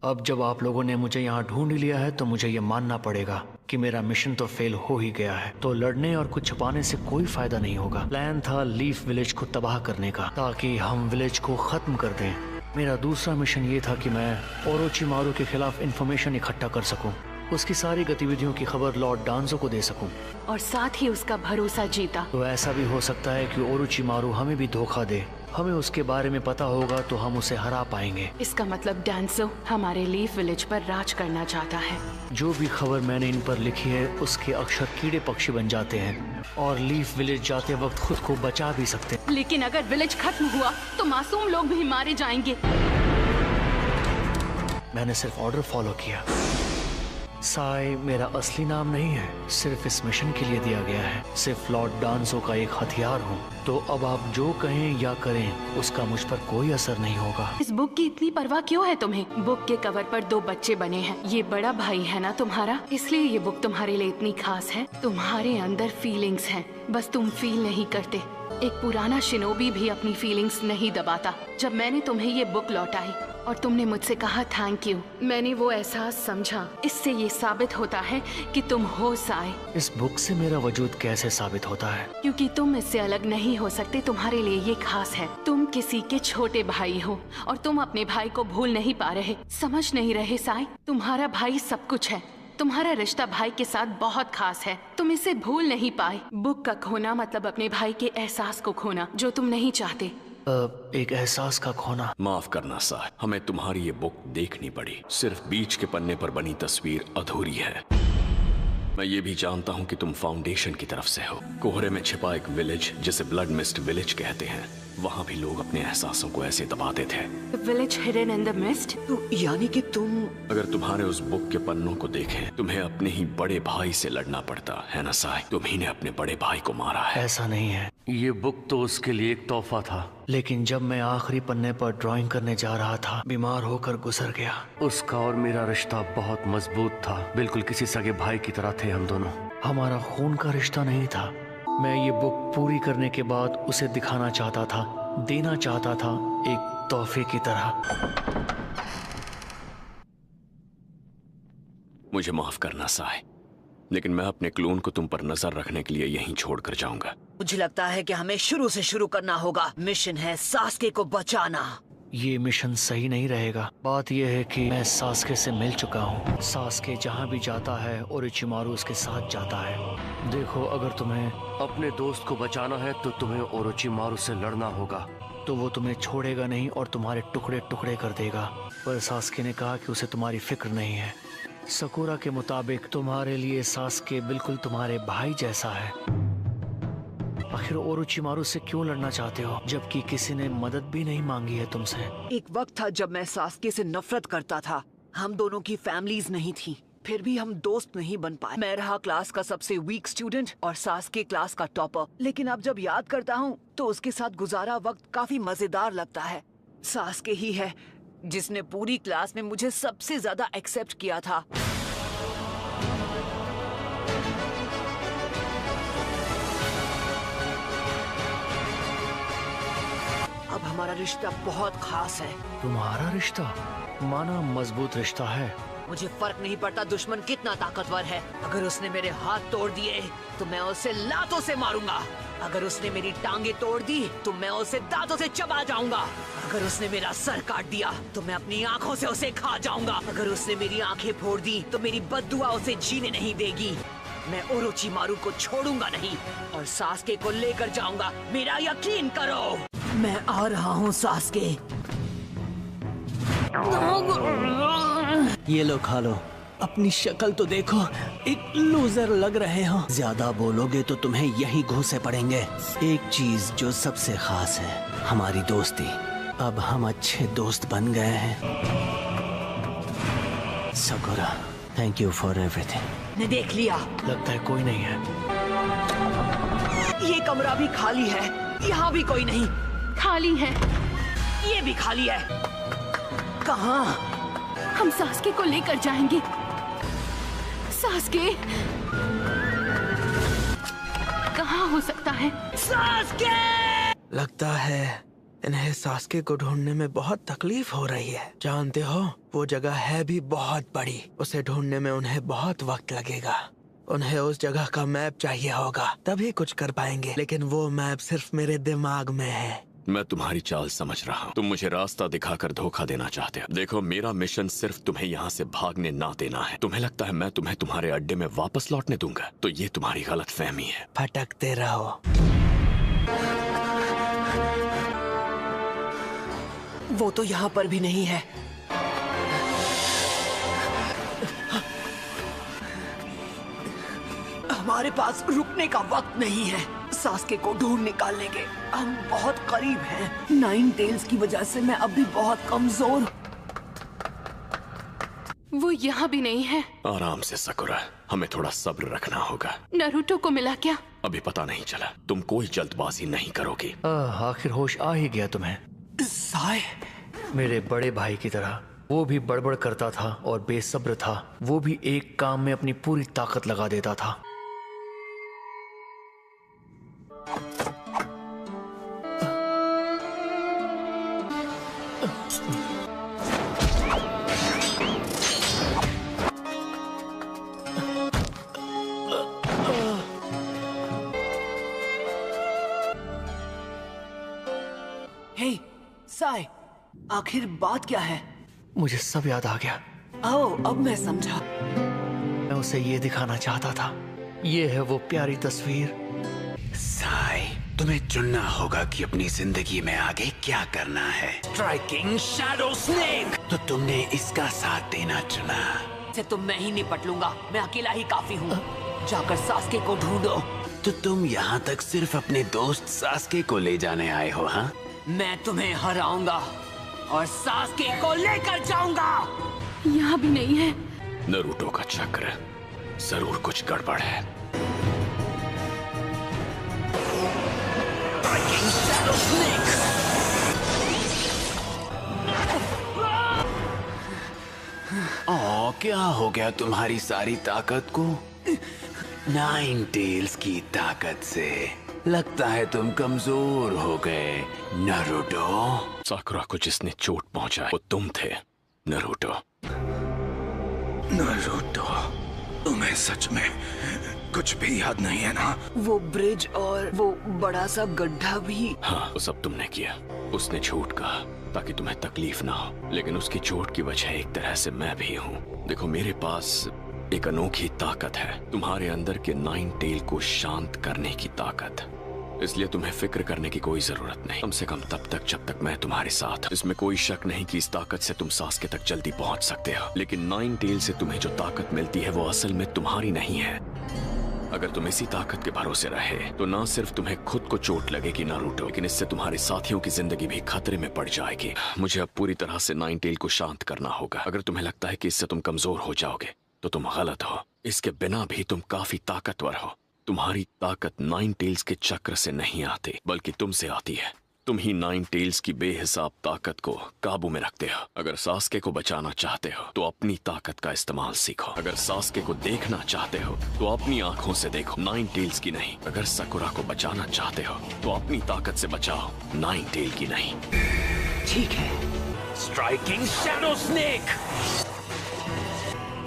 अब जब आप लोगों ने मुझे यहाँ ढूंढ लिया है तो मुझे ये मानना पड़ेगा कि मेरा मिशन तो फेल हो ही गया है। तो लड़ने और कुछ छुपाने से कोई फायदा नहीं होगा। प्लान था लीफ विलेज को तबाह करने का, ताकि हम विलेज को खत्म कर दें। मेरा दूसरा मिशन ये था कि मैं ओरोचिमारू के खिलाफ इंफॉर्मेशन इकट्ठा कर सकूं, उसकी सारी गतिविधियों की खबर लॉर्ड डांजो को दे सकूं, और साथ ही उसका भरोसा जीता। तो ऐसा भी हो सकता है कि ओरोचिमारू हमें भी धोखा दे। हमें उसके बारे में पता होगा तो हम उसे हरा पाएंगे। इसका मतलब डांजो हमारे लीफ विलेज पर राज करना चाहता है। जो भी खबर मैंने इन पर लिखी है उसके अक्षर कीड़े पक्षी बन जाते हैं और लीफ विलेज जाते वक्त खुद को बचा भी सकते हैं। लेकिन अगर विलेज खत्म हुआ तो मासूम लोग भी मारे जाएंगे। मैंने सिर्फ ऑर्डर फॉलो किया। साई मेरा असली नाम नहीं है, सिर्फ इस मिशन के लिए दिया गया है। सिर्फ लॉर्ड डांजो का एक हथियार हूँ। तो अब आप जो कहें या करें उसका मुझ पर कोई असर नहीं होगा। इस बुक की इतनी परवाह क्यों है तुम्हें? बुक के कवर पर 2 बच्चे बने हैं। ये बड़ा भाई है ना तुम्हारा, इसलिए ये बुक तुम्हारे लिए इतनी खास है। तुम्हारे अंदर फीलिंग्स हैं, बस तुम फील नहीं करते। एक पुराना शिनोबी भी अपनी फीलिंग्स नहीं दबाता। जब मैंने तुम्हें ये बुक लौटाई और तुमने मुझसे कहा थैंक यू, मैंने वो एहसास समझा। इससे ये साबित होता है कि तुम हो साई। इस बुक से मेरा वजूद कैसे साबित होता है? क्योंकि तुम इससे अलग नहीं हो सकते। तुम्हारे लिए ये खास है। तुम किसी के छोटे भाई हो और तुम अपने भाई को भूल नहीं पा रहे, समझ नहीं रहे साई। तुम्हारा भाई सब कुछ है। तुम्हारा रिश्ता भाई के साथ बहुत खास है। तुम इसे भूल नहीं पाए। बुक का खोना मतलब अपने भाई के एहसास को खोना जो तुम नहीं चाहते। एक एहसास का खोना। माफ करना साहब, हमें तुम्हारी ये बुक देखनी पड़ी। सिर्फ बीच के पन्ने पर बनी तस्वीर अधूरी है। मैं ये भी जानता हूँ कि तुम फाउंडेशन की तरफ से हो। कोहरे में छिपा एक विलेज जिसे ब्लड मिस्ट विलेज कहते हैं, वहाँ भी लोग अपने एहसासों को ऐसे दबाते थे। Village hidden in the mist. तो यानी कि तुम। अगर तुम्हारे उस बुक के पन्नों को देखें, तुम्हें अपने ही बड़े भाई से लड़ना पड़ता है ना साई? तुम्ही ने अपने बड़े भाई को मारा है। ऐसा नहीं है, ये बुक तो उसके लिए एक तोहफा था। लेकिन जब मैं आखिरी पन्ने पर ड्राइंग करने जा रहा था, बीमार होकर गुजर गया। उसका और मेरा रिश्ता बहुत मजबूत था, बिल्कुल किसी सगे भाई की तरह थे हम दोनों। हमारा खून का रिश्ता नहीं था। मैं ये बुक पूरी करने के बाद उसे दिखाना चाहता था, देना चाहता था, एक तोहफे की तरह। मुझे माफ करना साई, लेकिन मैं अपने क्लोन को तुम पर नजर रखने के लिए यहीं छोड़कर जाऊंगा। मुझे लगता है कि हमें शुरू से शुरू करना होगा। मिशन है सास्के को बचाना। ये मिशन सही नहीं रहेगा। बात यह है कि मैं सास्के से मिल चुका हूँ। सास्के जहाँ भी जाता है ओरोचिमारू उसके साथ जाता है। देखो, अगर तुम्हें अपने दोस्त को बचाना है तो तुम्हें ओरोचिमारू से लड़ना होगा। तो वो तुम्हें छोड़ेगा नहीं और तुम्हारे टुकड़े टुकड़े कर देगा। पर सास्के ने कहा कि उसे तुम्हारी फिक्र नहीं है। सकुरा के मुताबिक तुम्हारे लिए सास्के बिल्कुल तुम्हारे भाई जैसा है। आखिर ओरोचिमारू से क्यों लड़ना चाहते हो जबकि किसी ने मदद भी नहीं मांगी है तुमसे? एक वक्त था जब मैं सास्के से नफरत करता था। हम दोनों की फैमिलीज नहीं थी, फिर भी हम दोस्त नहीं बन पाए। मैं रहा क्लास का सबसे वीक स्टूडेंट और सास्के क्लास का टॉपर। लेकिन अब जब याद करता हूँ तो उसके साथ गुजारा वक्त काफी मजेदार लगता है। सास्के ही है जिसने पूरी क्लास में मुझे सबसे ज्यादा एक्सेप्ट किया था। अब हमारा रिश्ता बहुत खास है। तुम्हारा रिश्ता? माना मजबूत रिश्ता है, मुझे फर्क नहीं पड़ता दुश्मन कितना ताकतवर है। अगर उसने मेरे हाथ तोड़ दिए तो मैं उसे लातों से मारूंगा। अगर उसने मेरी टांगे तोड़ दी तो मैं उसे दांतों से चबा जाऊंगा। अगर उसने मेरा सर काट दिया तो मैं अपनी आंखों से उसे खा जाऊंगा। अगर उसने मेरी आंखें फोड़ दी तो मेरी बद्दुआ उसे जीने नहीं देगी। मैं ओरोचिमारू को छोड़ूंगा नहीं और सास्के को लेकर जाऊंगा, मेरा यकीन करो। मैं आ रहा हूँ सास्के। ये लो खा लो। अपनी शक्ल तो देखो, एक लूजर लग रहे हो। ज्यादा बोलोगे तो तुम्हें यही घूंसे पड़ेंगे। एक चीज जो सबसे खास है, हमारी दोस्ती। अब हम अच्छे दोस्त बन गए हैं। Sakura, thank you for everything. ने देख लिया, लगता है कोई नहीं है। ये कमरा भी खाली है, यहाँ भी कोई नहीं। खाली है। ये भी खाली है। कहाँ? हम सास्के को लेकर जाएंगे। सास्के कहाँ हो सकता है? सास्के! लगता है इन्हें सास्के को ढूंढने में बहुत तकलीफ हो रही है। जानते हो, वो जगह है भी बहुत बड़ी। उसे ढूंढने में उन्हें बहुत वक्त लगेगा। उन्हें उस जगह का मैप चाहिए होगा, तभी कुछ कर पाएंगे। लेकिन वो मैप सिर्फ मेरे दिमाग में है। मैं तुम्हारी चाल समझ रहा हूँ। तुम मुझे रास्ता दिखाकर धोखा देना चाहते हो। देखो, मेरा मिशन सिर्फ तुम्हें यहाँ से भागने ना देना है। तुम्हें लगता है मैं तुम्हें तुम्हारे अड्डे में वापस लौटने दूंगा? तो ये तुम्हारी गलतफहमी है। भटकते रहो। वो तो यहाँ पर भी नहीं है। हमारे पास रुकने का वक्त नहीं है। सास्के को ढूंढ निकालने के हम बहुत करीब हैं। 9 टेल्स की वजह से मैं अब भी बहुत कमजोर। वो यहाँ भी नहीं है। आराम से सकुरा, हमें थोड़ा सब्र रखना होगा। नारुतो को मिला क्या? अभी पता नहीं चला। तुम कोई जल्दबाजी नहीं करोगी। आखिर होश आ ही गया तुम्हें। साय, मेरे बड़े भाई की तरह वो भी बड़बड़ करता था और बेसब्र था। वो भी एक काम में अपनी पूरी ताकत लगा देता था। हे साय, आखिर बात क्या है? मुझे सब याद आ गया। आओ, अब मैं समझा। मैं उसे ये दिखाना चाहता था। ये है वो प्यारी तस्वीर। साई, तुम्हें चुनना होगा कि अपनी जिंदगी में आगे क्या करना है। Striking shadow snake. तो तुमने इसका साथ देना चुना। से तुम मैं ही निपट लूंगा। मैं अकेला ही काफी हूँ। जाकर सास्के को ढूंढो। तो तुम यहाँ तक सिर्फ अपने दोस्त सास्के को ले जाने आए हो? हाँ, मैं तुम्हें हराऊंगा और सास्के को लेकर जाऊंगा। यहाँ भी नहीं है। नारुतो का चक्र, जरूर कुछ गड़बड़ है। क्या हो गया तुम्हारी सारी ताकत को? 9 टेल्स की ताकत से लगता है तुम कमजोर हो गए नारुतो। साकुरा को जिसने चोट पहुंचाई वो तुम थे नारुतो। नारुतो, तुम्हें सच में कुछ भी याद नहीं है ना? वो ब्रिज और वो बड़ा सा गड्ढा भी। हाँ, वो सब तुमने किया। उसने झूठ कहा ताकि तुम्हें तकलीफ ना हो, लेकिन उसकी चोट की वजह एक तरह से मैं भी हूँ। देखो, मेरे पास एक अनोखी ताकत है, तुम्हारे अंदर के 9 टेल को शांत करने की ताकत। इसलिए तुम्हें फिक्र करने की कोई जरूरत नहीं, कम से कम तब तक जब तक मैं तुम्हारे साथ। इसमें कोई शक नहीं कि इस ताकत से तुम सास्के तक जल्दी पहुंच सकते हो। लेकिन 9 टेल से तुम्हें जो ताकत मिलती है वो असल में तुम्हारी नहीं है। अगर तुम इसी ताकत के भरोसे रहे तो ना सिर्फ तुम्हें खुद को चोट लगेगी नारुतो, लेकिन इससे तुम्हारे साथियों की जिंदगी भी खतरे में पड़ जाएगी। मुझे अब पूरी तरह से 9 टेल को शांत करना होगा। अगर तुम्हें लगता है कि इससे तुम कमजोर हो जाओगे तो तुम गलत हो। इसके बिना भी तुम काफी ताकतवर हो। तुम्हारी ताकत 9 टेल्स के चक्र से नहीं आती, बल्कि तुमसे आती है। तुम ही 9 टेल्स की बेहिसाब ताकत को काबू में रखते हो। अगर सास्के को बचाना चाहते हो तो अपनी ताकत का इस्तेमाल सीखो। अगर सास्के को देखना चाहते हो तो अपनी आंखों से देखो, 9 टेल्स की नहीं। अगर सकुरा को बचाना चाहते हो तो अपनी ताकत से बचाओ, 9 टेल की नहीं। ठीक है। Striking shadow snake.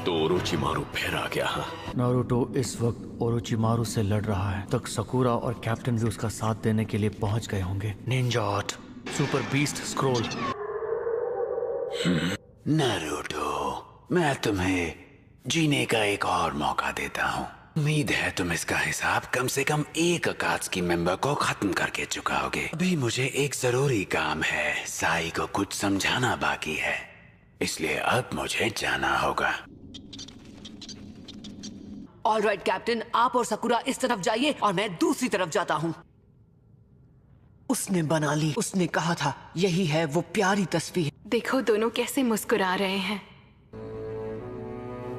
तो ओरोचिमारू फिर आ गया। हाँ, नारुतो इस वक्त ओरोचिमारू से लड़ रहा है, तक सकुरा और कैप्टन भी उसका साथ देने के लिए पहुंच गए होंगे। Ninja art, super beast scroll. Naruto, मैं तुम्हें जीने का एक और मौका देता हूँ। उम्मीद है तुम इसका हिसाब कम से कम एक अकात्सुकी मेंबर को खत्म करके चुकाओगे। अभी मुझे एक जरूरी काम है, साई को कुछ समझाना बाकी है, इसलिए अब मुझे जाना होगा। ऑलराइट कैप्टन, आप और सकुरा इस तरफ जाइए और मैं दूसरी तरफ जाता हूँ। उसने बना ली, उसने कहा था यही है वो प्यारी तस्वीर। देखो दोनों कैसे मुस्कुरा रहे हैं।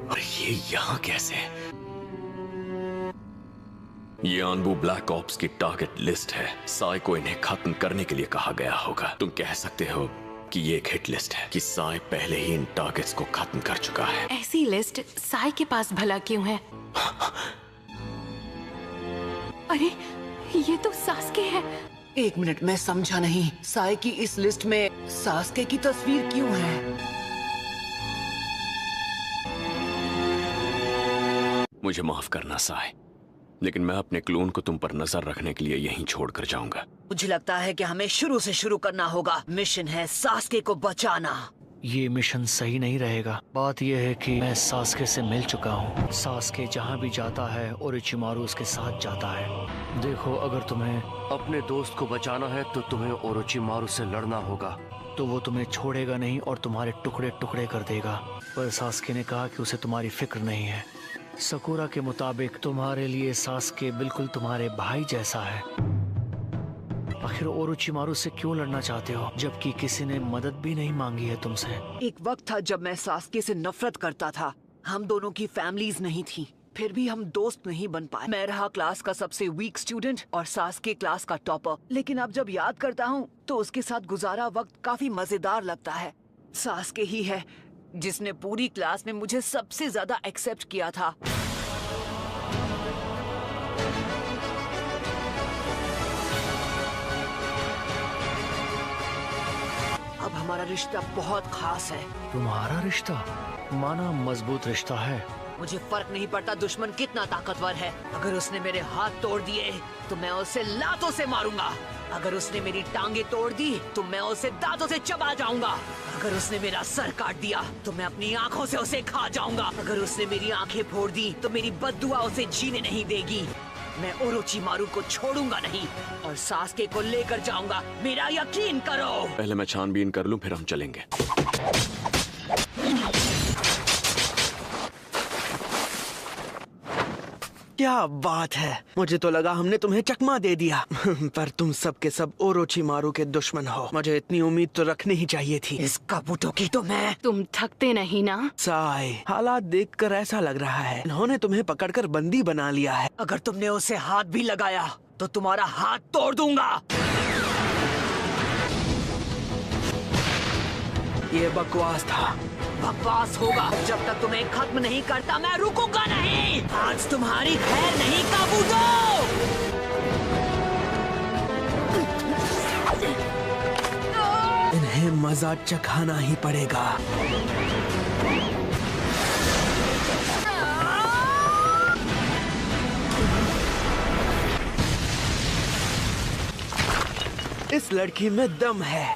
और ये यहाँ कैसे? ये अनबू ब्लैक ऑप्स की टारगेट लिस्ट है। साई को इन्हें खत्म करने के लिए कहा गया होगा। तुम कह सकते हो कि ये एक हिट लिस्ट है कि साई पहले ही इन टारगेट्स को खत्म कर चुका है। ऐसी लिस्ट साई के पास भला क्यों है? अरे ये तो सास्के है। एक मिनट, मैं समझा नहीं। साई की इस लिस्ट में सास्के की तस्वीर क्यों है? मुझे माफ करना साई, लेकिन मैं अपने क्लोन को तुम पर नजर रखने के लिए यहीं छोड़कर जाऊंगा। मुझे लगता है कि हमें शुरू से शुरू करना होगा। मिशन है सास्के को बचाना। ये मिशन सही नहीं रहेगा। बात यह है कि मैं सास्के से मिल चुका हूँ। सास्के जहाँ भी जाता है ओरोचिमारू उसके साथ जाता है। देखो, अगर तुम्हें अपने दोस्त को बचाना है तो तुम्हें ओरोचिमारू से लड़ना होगा। तो वो तुम्हें छोड़ेगा नहीं और तुम्हारे टुकड़े टुकड़े कर देगा। पर सास्के ने कहा कि उसे तुम्हारी फिक्र नहीं है। सकुरा के मुताबिक तुम्हारे लिए सास्के बिल्कुल तुम्हारे भाई जैसा है। आखिर ओरोचिमारू से क्यों लड़ना चाहते हो जबकि किसी ने मदद भी नहीं मांगी है तुमसे? एक वक्त था जब मैं सास्के से नफरत करता था। हम दोनों की फैमिलीज नहीं थी, फिर भी हम दोस्त नहीं बन पाए। मैं रहा क्लास का सबसे वीक स्टूडेंट और सास्के क्लास का टॉपर। लेकिन अब जब याद करता हूँ तो उसके साथ गुजारा वक्त काफी मजेदार लगता है। सास्के ही है जिसने पूरी क्लास में मुझे सबसे ज्यादा एक्सेप्ट किया था। अब हमारा रिश्ता बहुत खास है। तुम्हारा रिश्ता माना मजबूत रिश्ता है। मुझे फर्क नहीं पड़ता दुश्मन कितना ताकतवर है। अगर उसने मेरे हाथ तोड़ दिए तो मैं उसे लातों से मारूंगा। अगर उसने मेरी टांगे तोड़ दी तो मैं उसे दांतों से चबा जाऊंगा। अगर उसने मेरा सर काट दिया तो मैं अपनी आंखों से उसे खा जाऊंगा। अगर उसने मेरी आंखें फोड़ दी तो मेरी बद्दुआ उसे जीने नहीं देगी। मैं ओरोचिमारू को छोड़ूंगा नहीं और सास्के को लेकर जाऊंगा, मेरा यकीन करो। पहले मैं छानबीन कर लूं, फिर हम चलेंगे। क्या बात है, मुझे तो लगा हमने तुम्हें चकमा दे दिया। पर तुम सब के सब ओरोचिमारू के दुश्मन हो। मुझे इतनी उम्मीद तो रखनी ही चाहिए थी। इस कबूतों की तो मैं। तुम थकते नहीं ना? साई, हालात देखकर ऐसा लग रहा है इन्होंने तुम्हें पकड़कर बंदी बना लिया है। अगर तुमने उसे हाथ भी लगाया तो तुम्हारा हाथ तोड़ दूंगा। ये बकवास था। बकवास होगा जब तक तुम्हें खत्म नहीं करता मैं रुकूंगा नहीं। आज तुम्हारी खैर नहीं कबूतरों। इन्हें मजा चखाना ही पड़ेगा। इस लड़की में दम है।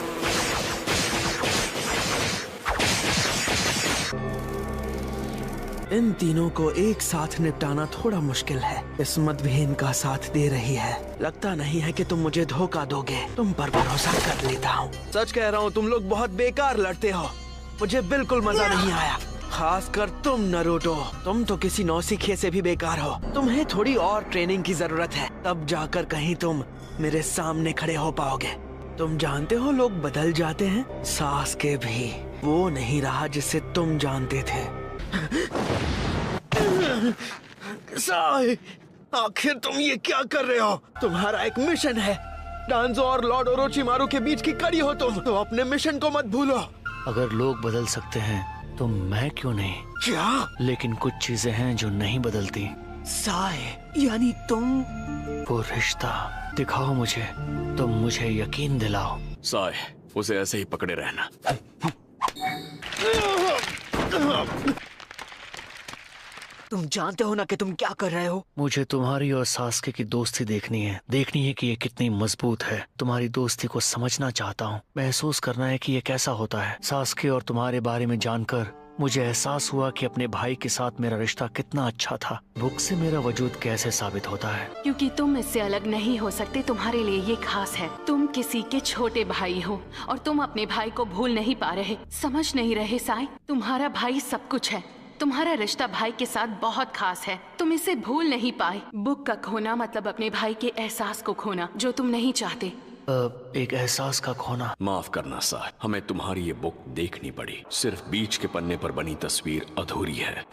इन तीनों को एक साथ निपटाना थोड़ा मुश्किल है। किस्मत भी इनका साथ दे रही है। लगता नहीं है कि तुम मुझे धोखा दोगे। तुम पर भरोसा कर लेता हूँ। सच कह रहा हूँ, तुम लोग बहुत बेकार लड़ते हो। मुझे बिल्कुल मजा नहीं आया, खासकर तुम नारुतो। तुम तो किसी नौसिखिए से भी बेकार हो। तुम्हें थोड़ी और ट्रेनिंग की जरूरत है, तब जाकर कहीं तुम मेरे सामने खड़े हो पाओगे। तुम जानते हो लोग बदल जाते हैं, सास्के भी वो नहीं रहा जिसे तुम जानते थे। साई, आखिर तुम ये क्या कर रहे हो? तुम्हारा एक मिशन है। डांजो और लॉर्ड ओरोचिमारू के बीच की कड़ी हो तुम, तो अपने मिशन को मत भूलो। अगर लोग बदल सकते हैं तो मैं क्यों नहीं? क्या? लेकिन कुछ चीजें हैं जो नहीं बदलती। साई, यानी तुम? वो रिश्ता दिखाओ मुझे, तुम मुझे यकीन दिलाओ। साई, उसे ऐसे ही पकड़े रहना। तुम जानते हो ना कि तुम क्या कर रहे हो? मुझे तुम्हारी और सास्के की दोस्ती देखनी है कि ये कितनी मजबूत है। तुम्हारी दोस्ती को समझना चाहता हूँ, महसूस करना है कि ये कैसा होता है। सास्के और तुम्हारे बारे में जानकर मुझे एहसास हुआ कि अपने भाई के साथ मेरा रिश्ता कितना अच्छा था। बुक से मेरा वजूद कैसे साबित होता है? क्योंकि तुम इससे अलग नहीं हो सकते। तुम्हारे लिए ये खास है। तुम किसी के छोटे भाई हो और तुम अपने भाई को भूल नहीं पा रहे, समझ नहीं रहे साई। तुम्हारा भाई सब कुछ है। तुम्हारा रिश्ता भाई के साथ बहुत खास है। तुम इसे भूल नहीं पाए। बुक का खोना मतलब अपने भाई के एहसास को खोना जो तुम नहीं चाहते। एक एहसास का खोना। माफ करना साहब, हमें तुम्हारी ये बुक देखनी पड़ी। सिर्फ बीच के पन्ने पर बनी तस्वीर अधूरी है।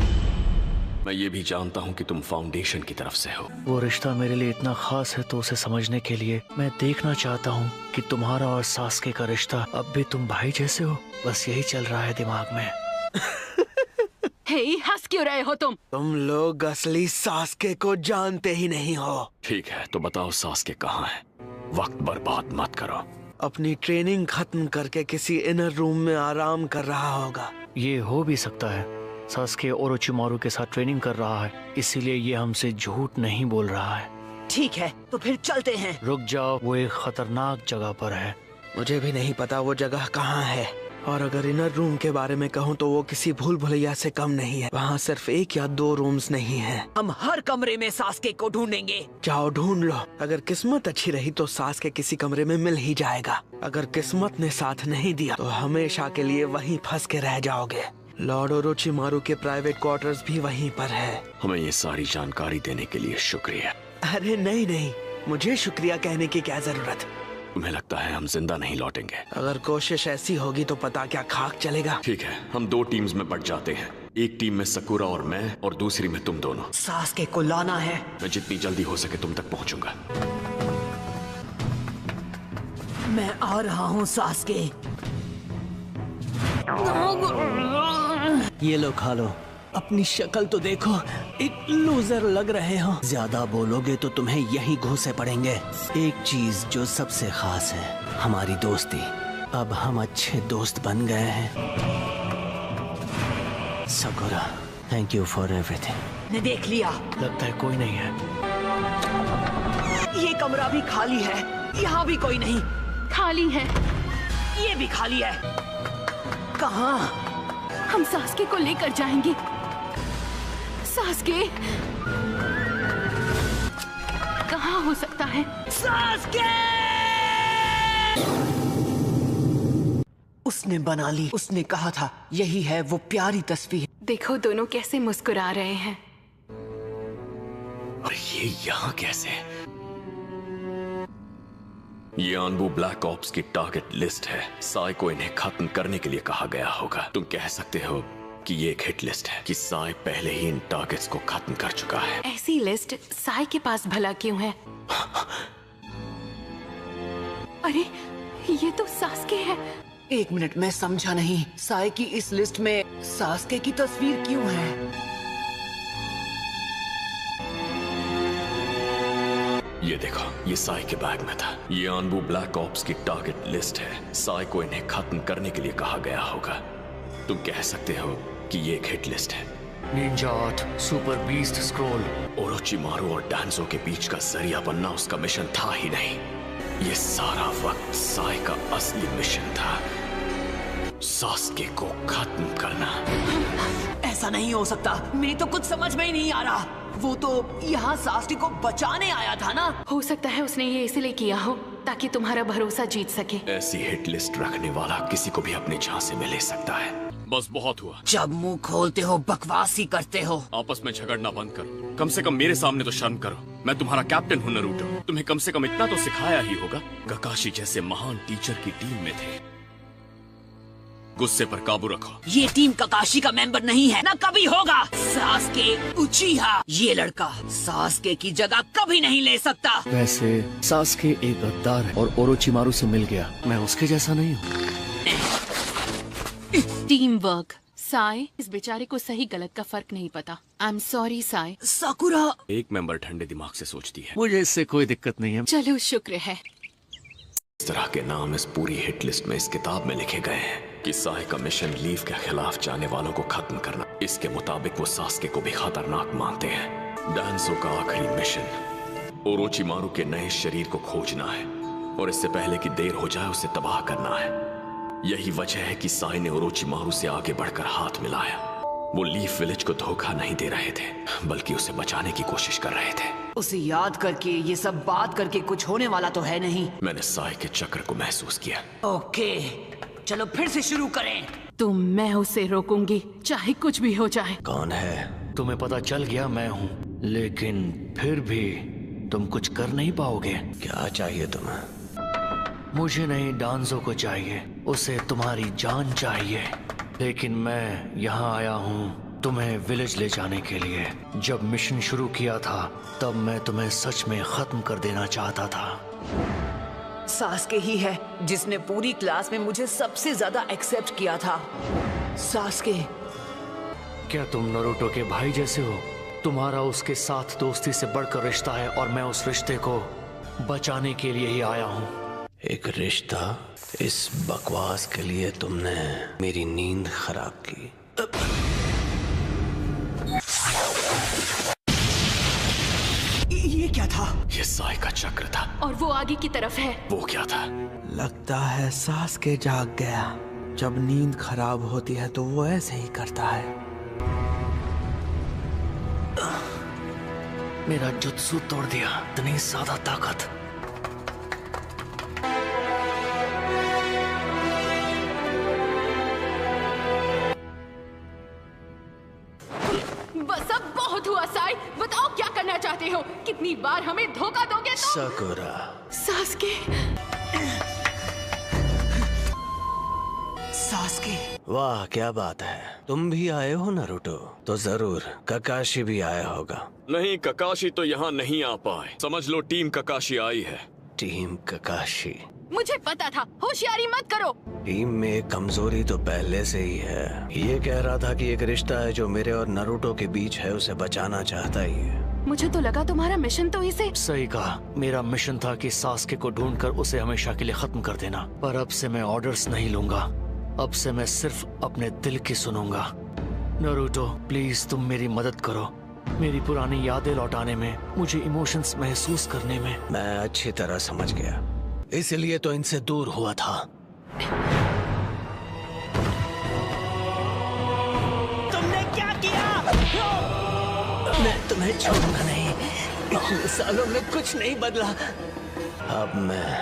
मैं ये भी जानता हूँ कि तुम फाउंडेशन की तरफ से हो। वो रिश्ता मेरे लिए इतना खास है तो उसे समझने के लिए मैं देखना चाहता हूँ कि तुम्हारा और सास्के का रिश्ता अब भी तुम भाई जैसे हो। बस यही चल रहा है दिमाग में। हे, हंस क्यों रहे हो तुम? तुम लोग असली सास्के को जानते ही नहीं हो। ठीक है तो बताओ सास्के कहाँ है? वक्त बर्बाद मत करो। अपनी ट्रेनिंग खत्म करके किसी इनर रूम में आराम कर रहा होगा। ये हो भी सकता है। सास्के ओरोचिमारू के साथ ट्रेनिंग कर रहा है, इसीलिए ये हमसे झूठ नहीं बोल रहा है। ठीक है तो फिर चलते हैं। रुक जाओ, वो एक खतरनाक जगह पर है। मुझे भी नहीं पता वो जगह कहाँ है, और अगर इनर रूम के बारे में कहूँ तो वो किसी भूल भुलैया से कम नहीं है। वहाँ सिर्फ 1 या 2 रूम्स नहीं हैं। हम हर कमरे में सास्के को ढूंढेंगे। जाओ ढूंढ लो। अगर किस्मत अच्छी रही तो सास्के किसी कमरे में मिल ही जाएगा। अगर किस्मत ने साथ नहीं दिया तो हमेशा के लिए वहीं फंस के रह जाओगे। लॉर्ड ओरोचिमारू के प्राइवेट क्वार्टर्स भी वहीं पर है। हमें ये सारी जानकारी देने के लिए शुक्रिया। अरे नहीं, मुझे शुक्रिया कहने की क्या जरूरत। तुम्हें लगता है हम जिंदा नहीं लौटेंगे? अगर कोशिश ऐसी होगी तो पता क्या खाक चलेगा। ठीक है, हम 2 टीम्स में बट जाते हैं। एक टीम में सकुरा और मैं, और दूसरी में तुम दोनों। सास्के को लाना है। मैं जितनी जल्दी हो सके तुम तक पहुंचूंगा। मैं आ रहा हूँ सास्के। ये लो खा लो। अपनी शक्ल तो देखो, एक लूजर लग रहे हो। ज्यादा बोलोगे तो तुम्हें यहीं घूसे पड़ेंगे। एक चीज जो सबसे खास है, हमारी दोस्ती। अब हम अच्छे दोस्त बन गए हैं। Sakura, thank you for everything. ने देख लिया। लगता है कोई नहीं है। ये कमरा भी खाली है। यहाँ भी कोई नहीं। खाली है। ये भी खाली है। कहाँ? हम सास्के को लेकर जाएंगे। सास्के कहाँ हो सकता है? सास्के! उसने बना ली। उसने कहा था यही है वो प्यारी तस्वीर। देखो दोनों कैसे मुस्कुरा रहे हैं। और ये यहाँ कैसे? ये अनबू ब्लैक ऑप्स की टारगेट लिस्ट है। साई को इन्हें खत्म करने के लिए कहा गया होगा। तुम कह सकते हो कि ये एक हिट लिस्ट है कि साई पहले ही इन टारगेट्स को खत्म कर चुका है। ऐसी लिस्ट साई के पास भला क्यों है? अरे ये तो सास्के है। 1 मिनट, मैं समझा नहीं। साई की इस लिस्ट में सास्के की तस्वीर क्यों है? ये देखो, ये साई के बैग में था। ये अनबू ब्लैक ऑप्स की टारगेट लिस्ट है। साई को इन्हें खत्म करने के लिए कहा गया होगा। तुम कह सकते हो कि ये एक हिट लिस्ट है। Ninja art, super beast scroll. Orochimaru और डांजो के बीच का जरिया बनना उसका मिशन था ही नहीं। ये सारा वक्त साई का असली मिशन था, सास्के को खत्म करना। ऐसा नहीं हो सकता। मेरी तो कुछ समझ में ही नहीं आ रहा। वो तो यहाँ सास्के को बचाने आया था ना। हो सकता है उसने ये इसलिए किया हो ताकि तुम्हारा भरोसा जीत सके। ऐसी हिट लिस्ट रखने वाला किसी को भी अपने झांसे में ले सकता है। बस बहुत हुआ। जब मुंह खोलते हो बकवास ही करते हो। आपस में झगड़ना बंद करो। कम से कम मेरे सामने तो शर्म करो। मैं तुम्हारा कैप्टन हूँ नरूटो। तुम्हें कम से कम इतना तो सिखाया ही होगा। ककाशी जैसे महान टीचर की टीम में थे। गुस्से पर काबू रखो। ये टीम ककाशी का मेंबर नहीं है, ना कभी होगा। सास्के उचिहा, ये लड़का सास्के की जगह कभी नहीं ले सकता। वैसे सास्के एक गद्दार है और ओरोचिमारू से मिल गया। मैं उसके जैसा नहीं हूँ। Team work. साई, इस बेचारे को सही गलत का फर्क नहीं पता। I am sorry Sai. साकुरा। एक मेंबर ठंडे दिमाग से सोचती है। मुझे इससे कोई दिक्कत नहीं है। चलो शुक्र है। इस तरह के नाम इस पूरी हिट लिस्ट में इस किताब में लिखे गए हैं कि साई का मिशन लीव के खिलाफ जाने वालों को खत्म करना। इसके मुताबिक वो सास्के को भी खतरनाक मानते हैं। डांजो का आखिरी मिशन ओरोचिमारू के नए शरीर को खोजना है और इससे पहले कि देर हो जाए उसे तबाह करना है। यही वजह है कि साई ने ओरोचिमारू से आगे बढ़कर हाथ मिलाया। वो लीफ विलेज को धोखा नहीं दे रहे थे, बल्कि उसे बचाने की कोशिश कर रहे थे। उसे याद करके ये सब बात करके कुछ होने वाला तो है नहीं। मैंने साई के चक्र को महसूस किया। ओके, चलो फिर से शुरू करें। तो मैं उसे रोकूंगी, चाहे कुछ भी हो जाए। कौन है? तुम्हें पता चल गया मैं हूँ, लेकिन फिर भी तुम कुछ कर नहीं पाओगे। क्या चाहिए तुम्हें? मुझे नहीं, डांजो को चाहिए। उसे तुम्हारी जान चाहिए। लेकिन मैं यहाँ आया हूँ तुम्हें विलेज ले जाने के लिए। जब मिशन शुरू किया था तब मैं तुम्हें सच में खत्म कर देना चाहता था। सास्के ही है जिसने पूरी क्लास में मुझे सबसे ज्यादा एक्सेप्ट किया था। सास्के। क्या तुम नारुतो के भाई जैसे हो? तुम्हारा उसके साथ दोस्ती से बढ़कर रिश्ता है और मैं उस रिश्ते को बचाने के लिए ही आया हूँ। एक रिश्ता? इस बकवास के लिए तुमने मेरी नींद खराब की। ये क्या था? ये साई का चक्र था। और वो आगे की तरफ है। वो क्या था? लगता है सास्के जाग गया। जब नींद खराब होती है तो वो ऐसे ही करता है। मेरा जुत्सु तोड़ दिया। इतनी ज्यादा ताकत। बस अब बहुत हुआ साई, बताओ क्या करना चाहते हो? कितनी बार हमें धोखा दोगे तो? साकुरा। सास्के। सास्के। वाह, क्या बात है। तुम भी आए हो नारुतो? तो जरूर ककाशी भी आया होगा। नहीं, ककाशी तो यहाँ नहीं आ पाए। समझ लो टीम ककाशी आई है। टीम ककाशी? मुझे पता था, होशियारी मत करो। टीम में एक कमजोरी तो पहले से ही है। ये कह रहा था कि एक रिश्ता है जो मेरे और नारुतो के बीच है, उसे बचाना चाहता ही है। मुझे तो लगा तुम्हारा मिशन तो इसे। सही कहा। मेरा मिशन था कि सास्के को ढूंढकर उसे हमेशा के लिए खत्म कर देना। पर अब से मैं ऑर्डर्स नहीं लूंगा। अब से मैं सिर्फ अपने दिल की सुनूंगा। नारुतो, प्लीज तुम मेरी मदद करो। मेरी पुरानी यादें लौटाने में, मुझे इमोशंस महसूस करने में। मैं अच्छी तरह समझ गया, इसलिए तो इनसे दूर हुआ था। तुमने क्या किया? मैं तुम्हें छोड़ूंगा नहीं। इतने सालों में कुछ नहीं बदला। अब मैं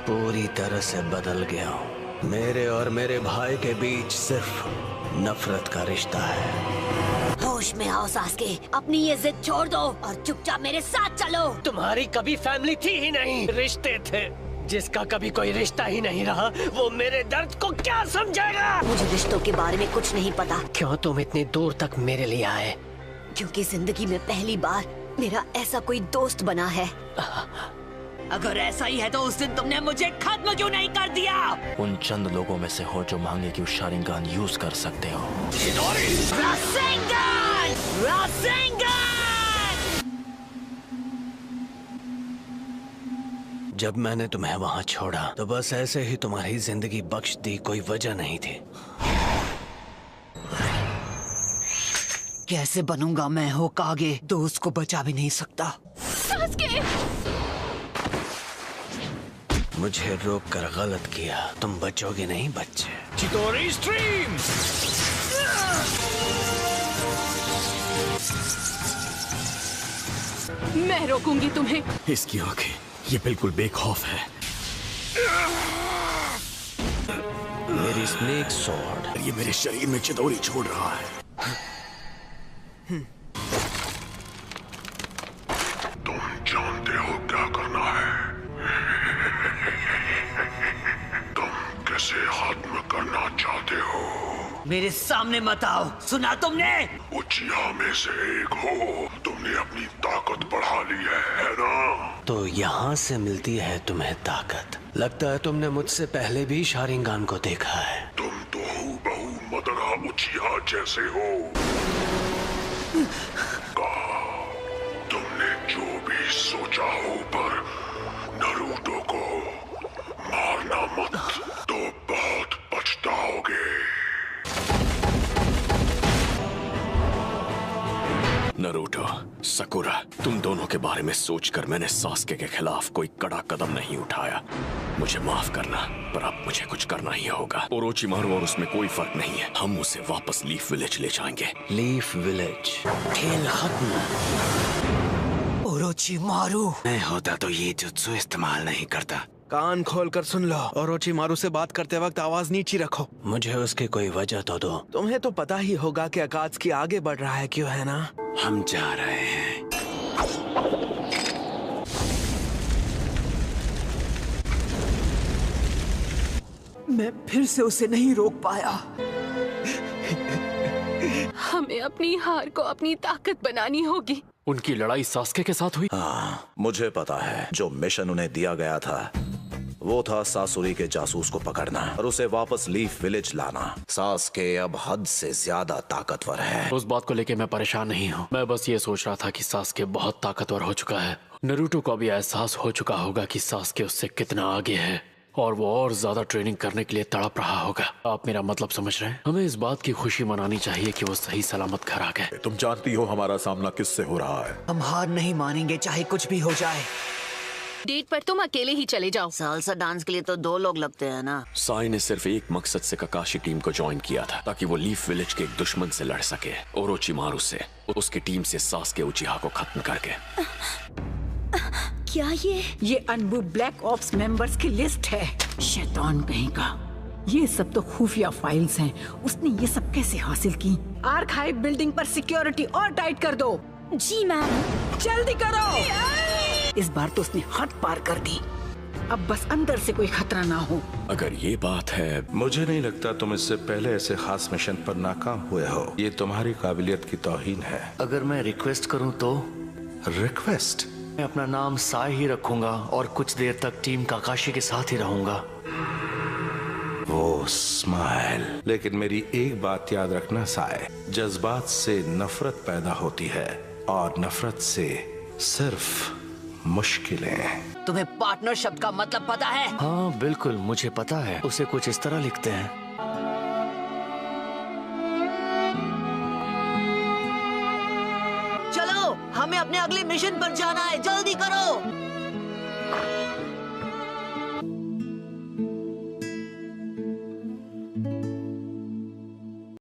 पूरी तरह से बदल गया हूँ। मेरे और मेरे भाई के बीच सिर्फ नफरत का रिश्ता है। होश में आओ सास्के, अपनी ये जिद छोड़ दो और चुपचाप मेरे साथ चलो। तुम्हारी कभी फैमिली थी ही नहीं, रिश्ते थे। जिसका कभी कोई रिश्ता ही नहीं रहा, वो मेरे दर्द को क्या समझेगा? मुझे रिश्तों के बारे में कुछ नहीं पता। क्यों तुम इतनी दूर तक मेरे लिए आए? क्योंकि जिंदगी में पहली बार मेरा ऐसा कोई दोस्त बना है। अगर ऐसा ही है तो उस दिन तुमने मुझे खत्म क्यों नहीं कर दिया? उन चंद लोगों में से हो जो मांगे कि शारिंगान यूज कर सकते हो। रासेंगान! रासेंगान! जब मैंने तुम्हें वहाँ छोड़ा तो बस ऐसे ही तुम्हारी जिंदगी बख्श दी, कोई वजह नहीं थी। कैसे बनूंगा मैं होकागे? दोस्त को बचा भी नहीं सकता। सास्के! मुझे रोक कर गलत किया। तुम बचोगे नहीं बच्चे। चितोरी स्ट्रीम! मैं रोकूंगी तुम्हें। इसकी आंखें, ये बिल्कुल बेखौफ है। मेरी स्नेक सॉर्ड। ये मेरे शरीर में चितौरी छोड़ रहा है। तुम जानते हो क्या करना है? तुम कैसे खत्म करना चाहते हो? मेरे सामने मत आओ। सुना तुमने? उचिया में से एक हो। तुमने अपनी ताकत बढ़ा ली है ना? तो यहाँ से मिलती है तुम्हें ताकत। लगता है तुमने मुझसे पहले भी शारिंगान को देखा है। तुम तो हूबहू मदरा उचिया जैसे हो। तुमने जो भी सोचा हो, पर नारुतो को मारना मत, तो बहुत पछताओगे। नरूटो, सकुरा, तुम दोनों के बारे में सोचकर मैंने सास्के के खिलाफ कोई कड़ा कदम नहीं उठाया। मुझे माफ करना, पर अब मुझे कुछ करना ही होगा। ओरोचिमारू और उसमें कोई फर्क नहीं है। हम उसे वापस लीफ विलेज ले जाएंगे। Leaf village? खेल खत्म। ओरोचिमारू, मैं होता तो ये जुत्सु इस्तेमाल नहीं करता। कान खोल कर सुन लो। ओरोचिमारू से बात करते वक्त आवाज नीची रखो। मुझे उसकी कोई वजह तो दो। तुम्हें तो पता ही होगा कि अकात्सुकी आगे बढ़ रहा है, क्यों है ना? हम जा रहे हैं। मैं फिर से उसे नहीं रोक पाया। हमें अपनी हार को अपनी ताकत बनानी होगी। उनकी लड़ाई सास्के के साथ हुई? हाँ, मुझे पता है। जो मिशन उन्हें दिया गया था वो था सासुरी के जासूस को पकड़ना और उसे वापस लीफ विलेज लाना। सास्के अब हद से ज्यादा ताकतवर है। उस बात को लेके मैं परेशान नहीं हूँ। मैं बस ये सोच रहा था कि सास्के बहुत ताकतवर हो चुका है। नरूटो को भी एहसास हो चुका होगा कि सास्के उससे कितना आगे है और वो और ज्यादा ट्रेनिंग करने के लिए तड़प रहा होगा। आप मेरा मतलब समझ रहे हैं? हमें इस बात की खुशी मनानी चाहिए कि वो सही सलामत घर आ गए। तुम जानती हो हमारा सामना किससे हो रहा है। हम हार नहीं मानेंगे, चाहे कुछ भी हो जाए। डेट पर तुम अकेले ही चले जाओ। सालसा डांस के लिए तो 2 लोग लगते हैं ना। साई ने सिर्फ एक मकसद से ककाशी टीम को ज्वाइन किया था, ताकि वो लीफ विलेज के एक दुश्मन से लड़ सके, ओरोचिमारू से। उसकी टीम से सास्के उचिहा को खत्म करके। क्या ये अनबू ब्लैक ऑप्स मेंबर्स की लिस्ट है। शैतान कहीं का। ये सब तो खुफिया फाइल्स हैं। उसने ये सब कैसे हासिल की? आर्काइव बिल्डिंग पर सिक्योरिटी और टाइट कर दो। जी मैम। जल्दी करो। इस बार तो उसने हद पार कर दी। अब बस अंदर से कोई खतरा ना हो। अगर ये बात है, मुझे नहीं लगता तुम इससे पहले ऐसे खास मिशन पर नाकाम हुए हो। ये तुम्हारी काबिलियत की तौहीन है। अगर मैं रिक्वेस्ट करूं तो? रिक्वेस्ट? मैं अपना नाम साई ही रखूंगा और कुछ देर तक टीम काकाशी के साथ ही रहूंगा। वो स्माइल। लेकिन मेरी एक बात याद रखना साई, जज्बात से नफरत पैदा होती है और नफरत से सिर्फ मुश्किलें। तुम्हें पार्टनर शब्द का मतलब पता है? हाँ बिल्कुल, मुझे पता है। उसे कुछ इस तरह लिखते हैं। चलो, हमें अपने अगले मिशन पर जाना है। जल्दी करो।